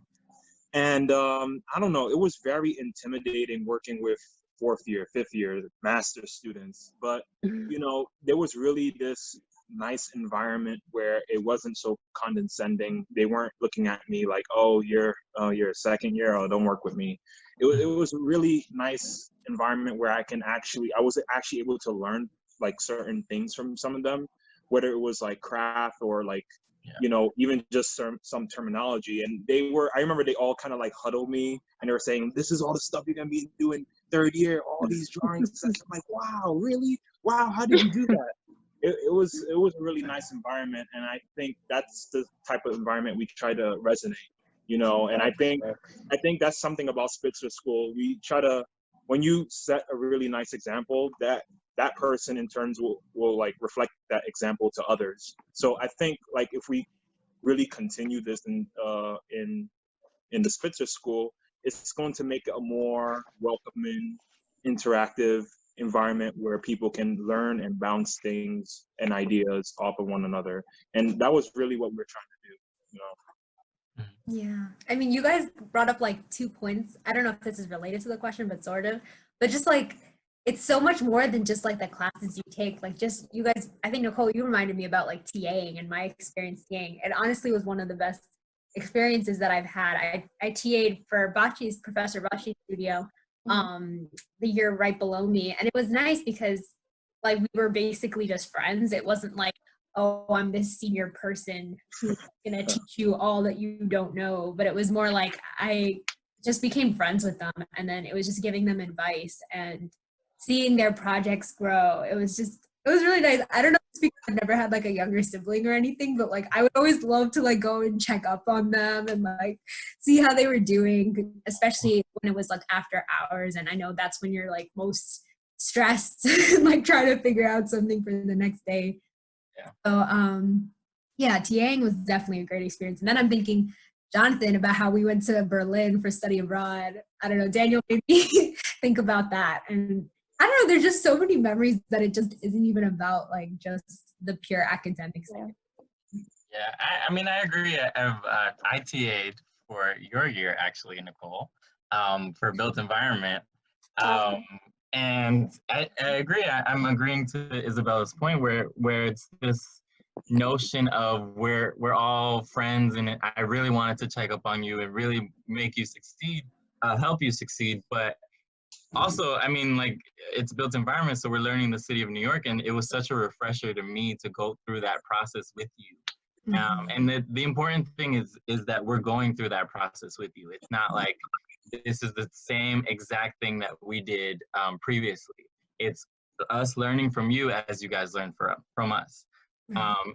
B: And I don't know, it was very intimidating working with fourth year, fifth year, master students. But, you know, there was really this nice environment where it wasn't so condescending. They weren't looking at me like, oh, you're a second year, oh, don't work with me. It was a really nice environment where I was actually able to learn like certain things from some of them, whether it was like craft or like, you know, even just some terminology. And I remember they all kind of like huddled me and they were saying, this is all the stuff you're going to be doing third year, all these drawings. I'm like, wow, really? Wow, how did you do that? It was a really nice environment. And I think that's the type of environment we try to resonate, you know, and I think that's something about Spitzer School. We try to, when you set a really nice example, that person in turns will like reflect that example to others. So I think like if we really continue this in the Spitzer School, it's going to make it a more welcoming, interactive environment where people can learn and bounce things and ideas off of one another. And that was really what we're trying to do, you know.
D: Yeah, I mean, you guys brought up like 2 points. I don't know if this is related to the question, but sort of. But just like, it's so much more than just like the classes you take. Like just you guys, I think Nicole, you reminded me about like TAing and my experience TAing. It honestly was one of the best experiences that I've had. I TA'd for Professor Bocce's studio the year right below me. And it was nice because like we were basically just friends. It wasn't like, oh, I'm this senior person who's gonna teach you all that you don't know. But it was more like I just became friends with them. And then it was just giving them advice and seeing their projects grow. It was really nice. I don't know if I've never had like a younger sibling or anything, but like I would always love to like go and check up on them and like see how they were doing, especially when it was like after hours. And I know that's when you're like most stressed and like trying to figure out something for the next day.
C: Yeah.
D: So yeah, TAing was definitely a great experience. And then I'm thinking, Jonathan, about how we went to Berlin for study abroad. I don't know, Daniel, maybe think about that. And I don't know, there's just so many memories that it just isn't even about like just the pure academics.
C: Yeah, I mean, I agree. I TA'd for your year, actually, Nicole, for built environment. And I agree. I'm agreeing to Isabella's point where it's this notion of we're all friends, and I really wanted to check up on you and really make you succeed, help you succeed. But also, I mean, like, it's built environment, so we're learning the city of New York, and it was such a refresher to me to go through that process with you. And the important thing is that we're going through that process with you. It's not like this is the same exact thing that we did previously. It's us learning from you as you guys learn from us.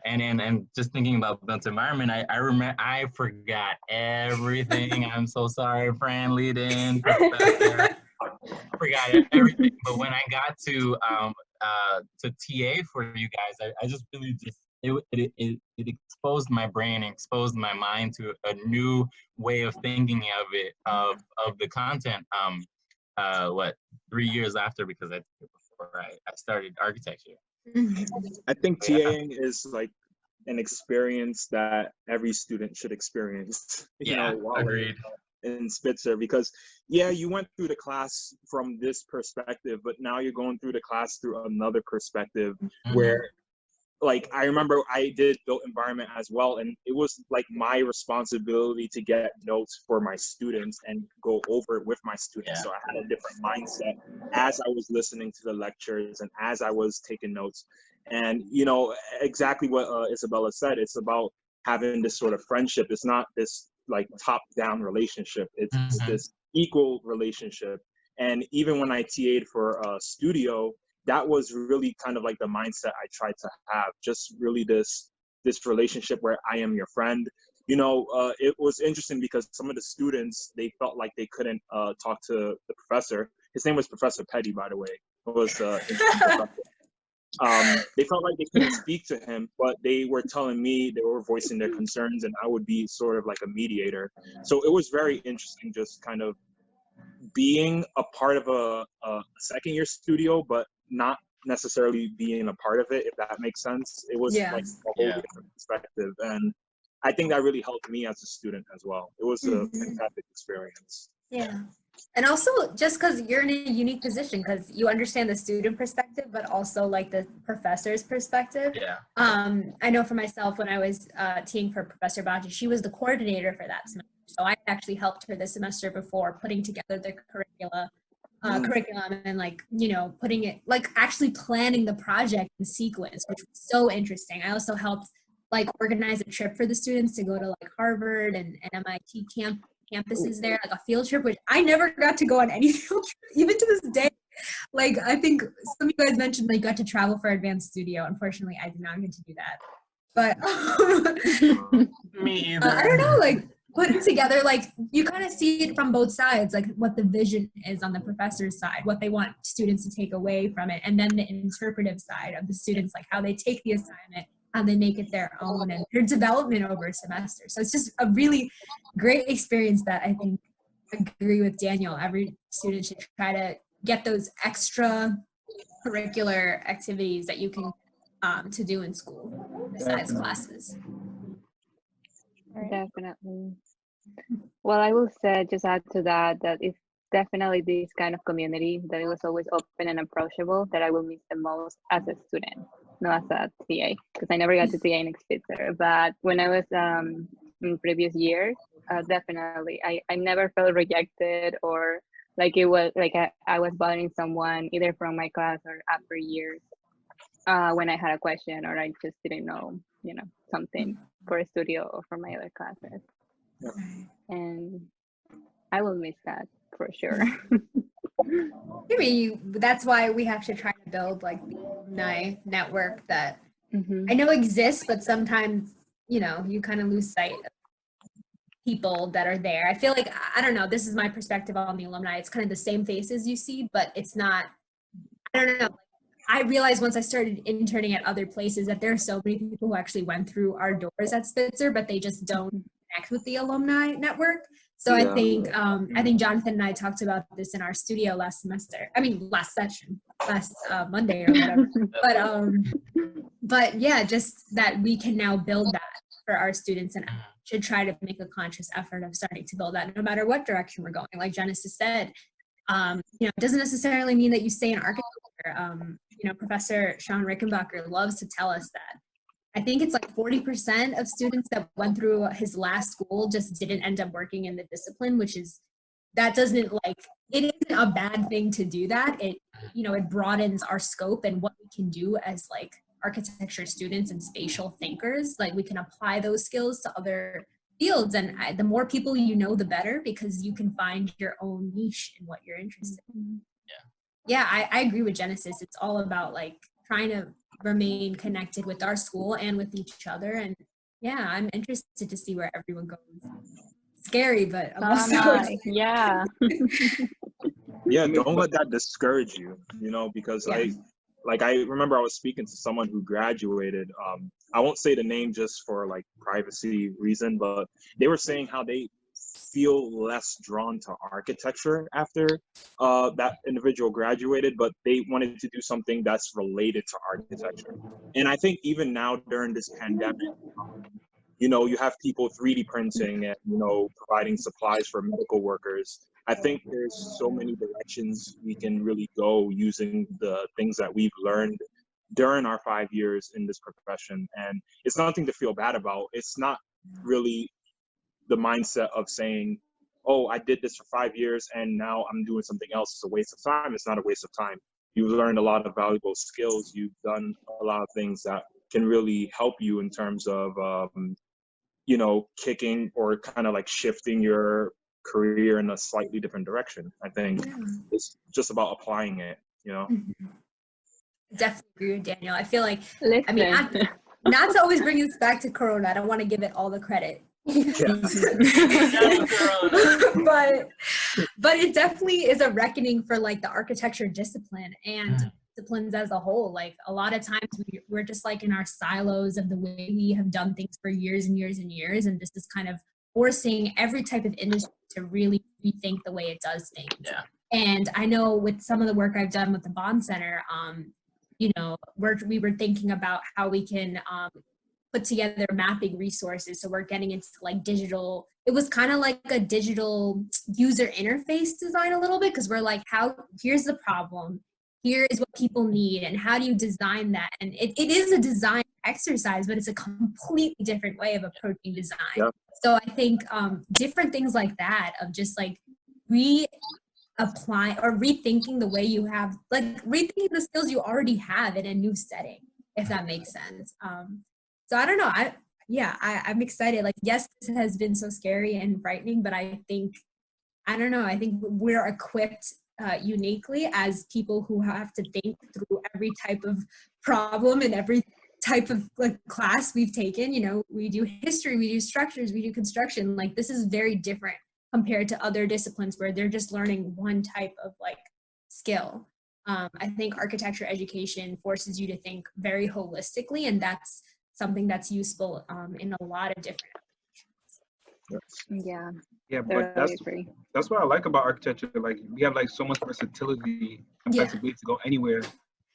C: And just thinking about built environment, I remember I forgot everything. I'm so sorry, Fran, lead in, professor. I forgot everything. But when I got to TA for you guys, I just really just it exposed my brain and exposed my mind to a new way of thinking of it, of the content. 3 years after, because before I started architecture.
B: I think TAing is like an experience that every student should experience.
C: Yeah, agreed.
B: In Spitzer, because you went through the class from this perspective, but now you're going through the class through another perspective where, like, I remember I did built environment as well, and it was like my responsibility to get notes for my students and go over it with my students. So I had a different mindset as I was listening to the lectures and as I was taking notes. And, you know, exactly what Isabella said, it's about having this sort of friendship. It's not this like top-down relationship. It's this equal relationship. And even when I TA'd for a studio, that was really kind of like the mindset I tried to have, just really this relationship where I am your friend. You know, it was interesting because some of the students, they felt like they couldn't talk to the professor. His name was Professor Petty, by the way. It was they felt like they couldn't speak to him, but they were telling me, they were voicing their concerns, and I would be sort of like a mediator. So it was very interesting, just kind of being a part of a second year studio, but not necessarily being a part of it, if that makes sense. It was like a whole different perspective. And I think that really helped me as a student as well. It was a fantastic experience.
D: Yeah. And also just because you're in a unique position, because you understand the student perspective, but also like the professor's perspective.
C: Yeah.
D: I know for myself, when I was teeing for Professor Baji, she was the coordinator for that semester. So I actually helped her this semester before putting together the curriculum and like, you know, putting it, like actually planning the project in sequence, which was so interesting. I also helped like organize a trip for the students to go to like Harvard and MIT campuses there, like a field trip, which I never got to go on any field trip, even to this day. Like, I think some of you guys mentioned like got to travel for Advanced Studio. Unfortunately, I did not get to do that. But
C: Me either.
D: I don't know, like putting together, like you kind of see it from both sides, like what the vision is on the professor's side, what they want students to take away from it, and then the interpretive side of the students, like how they take the assignment, how they make it their own, and their development over a semester. So it's just a really great experience that I think I agree with Daniel. Every student should try to get those extra curricular activities that you can to do in school besides classes.
F: Definitely. Well, I will say, just add to that, that it's definitely this kind of community that it was always open and approachable that I will miss the most as a student, not as a TA, because I never got to TA in Spitzer. But when I was in previous years, definitely, I never felt rejected or like it was like I was bothering someone either from my class or after years when I had a question or I just didn't know, you know, something for a studio or for my other classes.
B: Yeah.
F: And I will miss that for sure.
D: Maybe that's why we have to try to build like the alumni network that
F: Mm-hmm.
D: I know exists, but sometimes, you know, you kind of lose sight of people that are there. I feel like, I don't know, this is my perspective on the alumni. It's kind of the same faces you see, but it's not, I don't know. I realized once I started interning at other places that there are so many people who actually went through our doors at Spitzer, but they just don't connect with the alumni network. So
B: Yeah.
D: I think Jonathan and I talked about this in our studio last semester. I mean, last session, last Monday or whatever. But yeah, just that we can now build that for our students and should try to make a conscious effort of starting to build that no matter what direction we're going. Like Genesis said, you know, it doesn't necessarily mean that you stay in architecture. You know, Professor Sean Rickenbacker loves to tell us that I think it's like 40% of students that went through his last school just didn't end up working in the discipline, which is, that doesn't like, it isn't a bad thing to do that. It, you know, it broadens our scope and what we can do as like architecture students and spatial thinkers. Like we can apply those skills to other fields, and the more people you know, the better, because you can find your own niche in what you're interested in. Yeah, I agree with Genesis. It's all about like trying to remain connected with our school and with each other. And yeah, I'm interested to see where everyone goes. Scary, but I'm also excited.
F: Yeah.
B: Yeah, don't let that discourage you, you know, because I remember I was speaking to someone who graduated. I won't say the name just for like privacy reason, but they were saying how they feel less drawn to architecture after that individual graduated, but they wanted to do something that's related to architecture. And I think even now during this pandemic, you know, you have people 3D printing and, you know, providing supplies for medical workers. I think there's so many directions we can really go using the things that we've learned during our 5 years in this profession. And it's nothing to feel bad about. It's not really the mindset of saying, oh, I did this for 5 years and now I'm doing something else. It's a waste of time. It's not a waste of time. You've learned a lot of valuable skills. You've done a lot of things that can really help you in terms of, you know, kicking or kind of like shifting your career in a slightly different direction. I think it's just about applying it, you know?
D: Definitely agree with Daniel. I feel like,
F: Listen.
D: I mean, not to always bring us back to Corona. I don't want to give it all the credit. but it definitely is a reckoning for like the architecture discipline and disciplines as a whole. Like a lot of times we're just like in our silos of the way we have done things for years and years and years, and this is kind of forcing every type of industry to really rethink the way it does things.
C: Yeah.
D: And I know with some of the work I've done with the Bond Center, you know, we were thinking about how we can put together mapping resources. So we're getting into like digital, it was kind of like a digital user interface design a little bit, because we're like, here's the problem, here is what people need, and how do you design that? And it is a design exercise, but it's a completely different way of approaching design. Yep. So I think different things like that, of just like reapplying or rethinking the way you have, like rethinking the skills you already have in a new setting, if that makes sense. So I don't know, I'm excited. Like, yes, this has been so scary and frightening, but I think we're equipped uniquely as people who have to think through every type of problem and every type of like class we've taken. You know, we do history, we do structures, we do construction. Like, this is very different compared to other disciplines where they're just learning one type of like skill. I think architecture education forces you to think very holistically, and that's something that's useful in a lot of different applications.
F: Yeah,
E: but that's what I like about architecture. Like, we have like so much versatility and flexibility to go anywhere.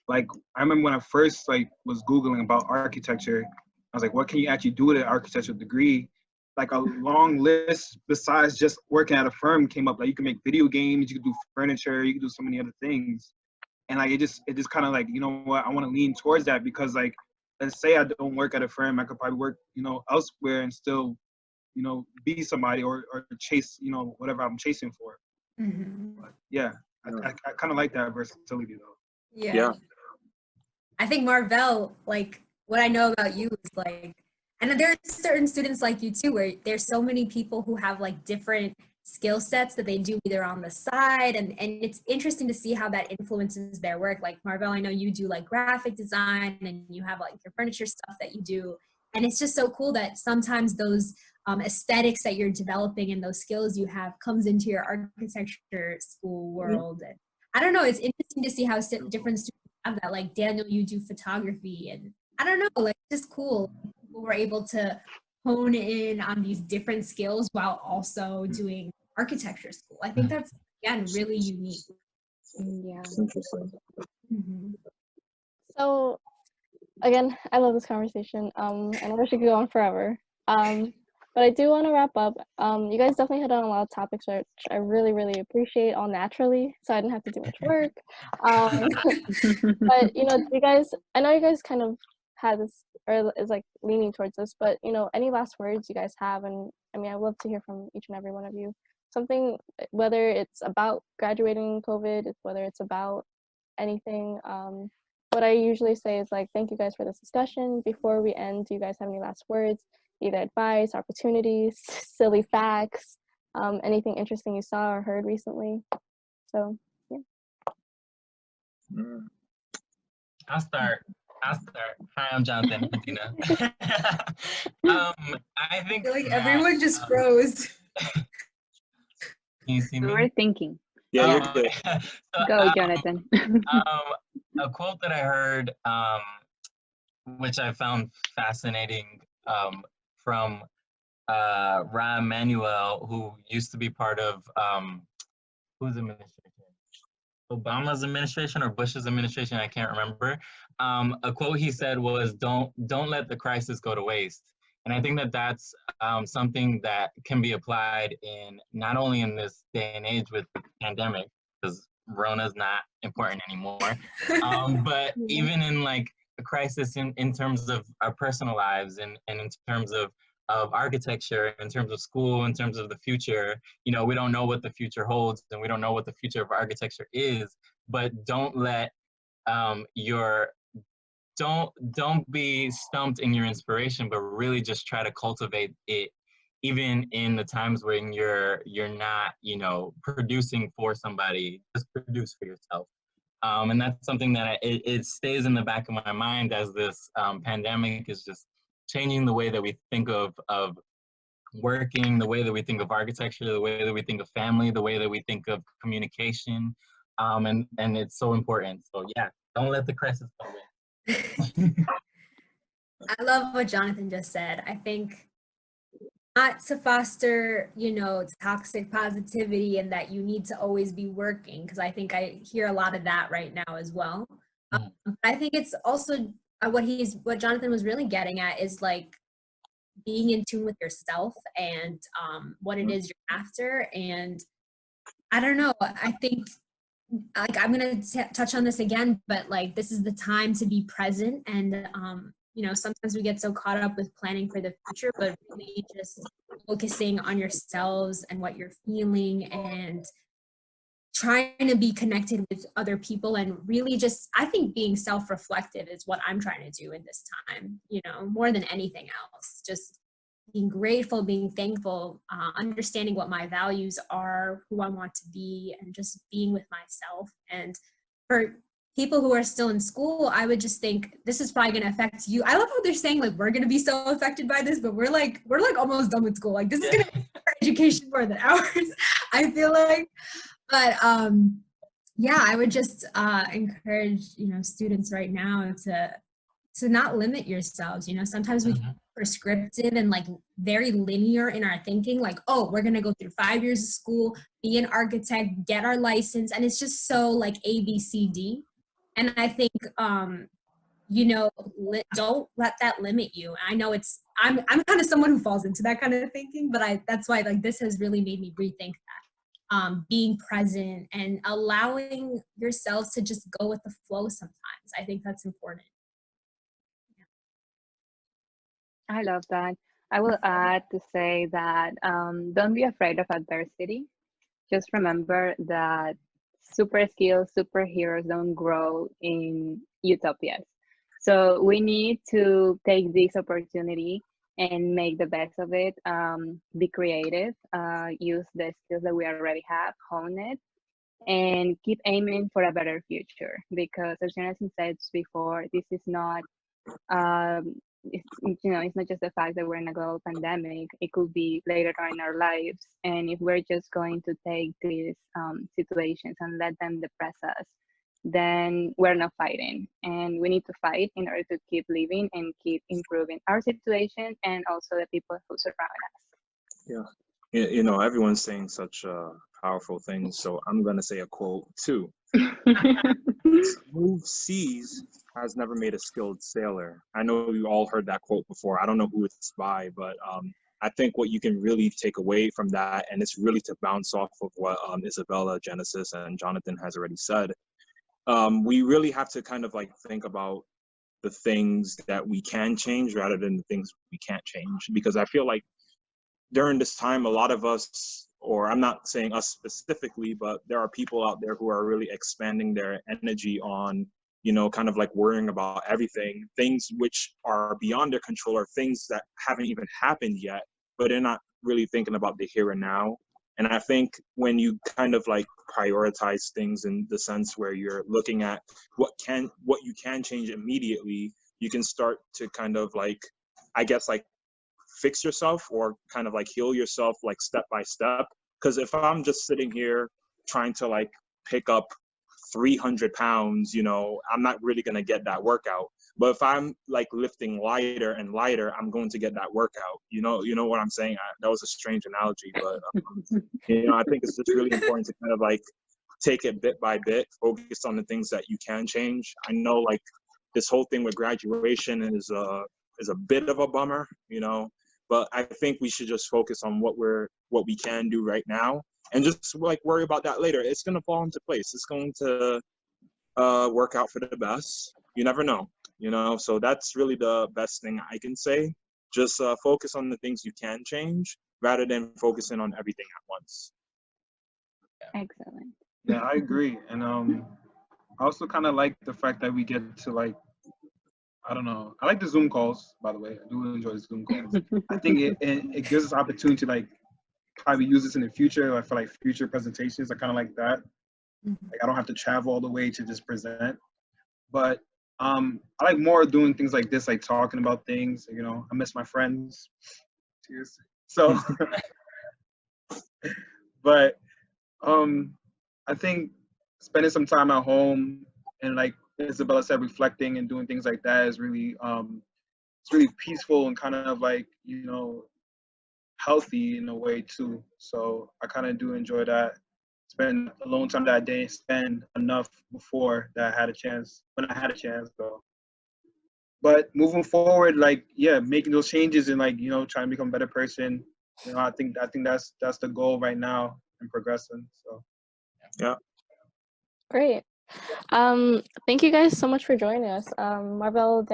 E: Like, I remember when I first like was Googling about architecture, I was like, what can you actually do with an architectural degree? Like, a long list besides just working at a firm came up. Like, you can make video games, you can do furniture, you can do so many other things. And like, it just kind of like, you know what, I want to lean towards that, because like, let's say I don't work at a firm, I could probably work, you know, elsewhere and still, you know, be somebody or chase, you know, whatever I'm chasing for. Mm-hmm. But yeah, I kind of like that versatility though.
D: Yeah. I think Marvell, like, what I know about you is like, and there are certain students like you too, where there's so many people who have like different skill sets that they do either on the side, and it's interesting to see how that influences their work. Like, Marvell, I know you do like graphic design, and you have like your furniture stuff that you do, and it's just so cool that sometimes those aesthetics that you're developing and those skills you have comes into your architecture school world. And I don't know, it's interesting to see how different students have that. Like, Daniel, you do photography, and I don't know, like, it's just cool. People were able to hone in on these different skills while also doing architecture school. I think that's, again, really unique.
F: Yeah.
B: Interesting.
A: Mm-hmm. So, again, I love this conversation, and I wish it could go on forever. But I do want to wrap up. You guys definitely hit on a lot of topics which I really, really appreciate all naturally, so I didn't have to do much work. But, you know, I know you guys kind of had this, or is like leaning towards this, but, you know, any last words you guys have? And I mean, I'd love to hear from each and every one of you. Something, whether it's about graduating COVID, whether it's about anything. What I usually say is like, thank you guys for this discussion. Before we end, do you guys have any last words? Either advice, opportunities, silly facts, anything interesting you saw or heard recently. So, yeah.
C: I'll start. Hi, I'm Jonathan. Medina. I think
D: feel like everyone just froze.
C: Can you see me?
F: We're thinking.
B: Yeah, you're good.
C: So,
F: Go, Jonathan.
C: A quote that I heard, which I found fascinating, from Rahm Emanuel, who used to be part of whose administration? Obama's administration or Bush's administration? I can't remember. A quote he said was, "Don't let the crisis go to waste." And I think that that's something that can be applied in not only in this day and age with the pandemic, because Rona's not important anymore, but even in like a crisis in terms of our personal lives and in terms of architecture, in terms of school, in terms of the future. You know, we don't know what the future holds, and we don't know what the future of architecture is, but don't let don't be stumped in your inspiration, but really just try to cultivate it, even in the times when you're not, you know, producing for somebody. Just produce for yourself. And that's something that it stays in the back of my mind as this pandemic is just changing the way that we think of working, the way that we think of architecture, the way that we think of family, the way that we think of communication, and it's so important. So yeah, don't let the crisis go away.
D: I love what Jonathan just said. I think not to foster, you know, toxic positivity and that you need to always be working, because I think I hear a lot of that right now as well. I think it's also what Jonathan was really getting at is like being in tune with yourself and what it is you're after. And I don't know, I think like I'm gonna touch on this again, but like this is the time to be present. And you know, sometimes we get so caught up with planning for the future, but really just focusing on yourselves and what you're feeling and trying to be connected with other people, and really just, I think being self-reflective is what I'm trying to do in this time, you know, more than anything else. Just being grateful, being thankful, understanding what my values are, who I want to be, and just being with myself. And for people who are still in school, I would just think this is probably going to affect you. I love how they're saying like we're going to be so affected by this, but we're like almost done with school. Like this is going to be our education more than ours. I feel like. But yeah, I would just encourage, you know, students right now to not limit yourselves. You know, sometimes we get prescriptive and like very linear in our thinking, like, oh, we're gonna go through 5 years of school, be an architect, get our license, and it's just so like A, B, C, D. And I think you know, don't let that limit you. I know I'm kind of someone who falls into that kind of thinking, but that's why like this has really made me rethink that. Being present and allowing yourselves to just go with the flow sometimes. I think that's important.
F: I love that. I will add to say that don't be afraid of adversity. Just remember that super skills, superheroes don't grow in utopias. So we need to take this opportunity and make the best of it. Be creative, use the skills that we already have, hone it, and keep aiming for a better future. Because as Jonathan said before, this is not it's, you know, it's not just the fact that we're in a global pandemic. It could be later on in our lives, and if we're just going to take these situations and let them depress us, then we're not fighting. And we need to fight in order to keep living and keep improving our situation and also the people who surround us.
B: Yeah, you know, everyone's saying such powerful things, so I'm gonna say a quote too. Smooth seas has never made a skilled sailor. I know you all heard that quote before. I don't know who it's by, but I think what you can really take away from that, and it's really to bounce off of what Isabella, Genesis, and Jonathan has already said, we really have to kind of like think about the things that we can change rather than the things we can't change. Because I feel like during this time, a lot of us, or I'm not saying us specifically, but there are people out there who are really expanding their energy on, you know, kind of like worrying about everything, things which are beyond their control or things that haven't even happened yet, but they're not really thinking about the here and now. And I think when you kind of like prioritize things in the sense where you're looking at what you can change immediately, you can start to kind of like, I guess, like fix yourself or kind of like heal yourself like step by step. Because if I'm just sitting here trying to like pick up 300 pounds, you know, I'm not really going to get that workout. But if I'm like lifting lighter and lighter, I'm going to get that workout. You know what I'm saying? That was a strange analogy, but you know, I think it's just really important to kind of like take it bit by bit, focus on the things that you can change. I know like this whole thing with graduation is a bit of a bummer, you know, but I think we should just focus on what we can do right now and just like worry about that later. It's going to fall into place. It's going to work out for the best. You never know, you know, so that's really the best thing I can say. Just focus on the things you can change rather than focusing on everything at once.
F: Excellent.
E: Yeah, I agree. And I also kind of like the fact that we get to like, I don't know. I like the Zoom calls, by the way. I do enjoy the Zoom calls. I think it gives us opportunity to like probably use this in the future. I feel like future presentations are kind of like that. Like I don't have to travel all the way to just present. But I like more doing things like this, like talking about things. You know, I miss my friends. Cheers. So, but I think spending some time at home and like Isabella said, reflecting and doing things like that is really it's really peaceful and kind of like, you know, healthy in a way too. So I kind of do enjoy that. Spend alone time that I didn't spend enough before that I had a chance, when I had a chance. So But moving forward, like, yeah, making those changes and, like, you know, trying to become a better person. You know, I think that's the goal right now and progressing. So
B: Yeah.
A: Great. Thank you guys so much for joining us. Marvel,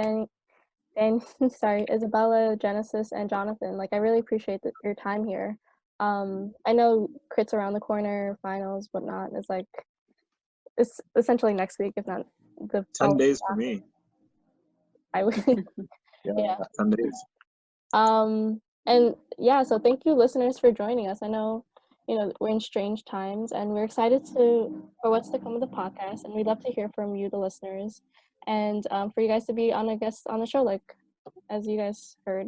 A: sorry, Isabella, Genesis, and Jonathan. Like, I really appreciate your time here. I know crits around the corner, finals, whatnot. It's essentially next week, if not the
B: 10 days for me.
A: I would.
B: Yeah, 10 days.
A: And yeah, so thank you, listeners, for joining us. I know, you know, we're in strange times, and we're excited for what's to come of the podcast, and we'd love to hear from you, the listeners, and for you guys to be on a guest on the show, like as you guys heard.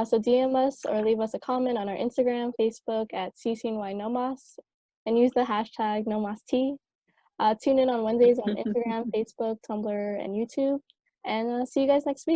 A: So DM us or leave us a comment on our Instagram, Facebook at CCNYNOMAS, and use the hashtag NOMAS-tea. Tune in on Wednesdays on Instagram, Facebook, Tumblr, and YouTube, and see you guys next week.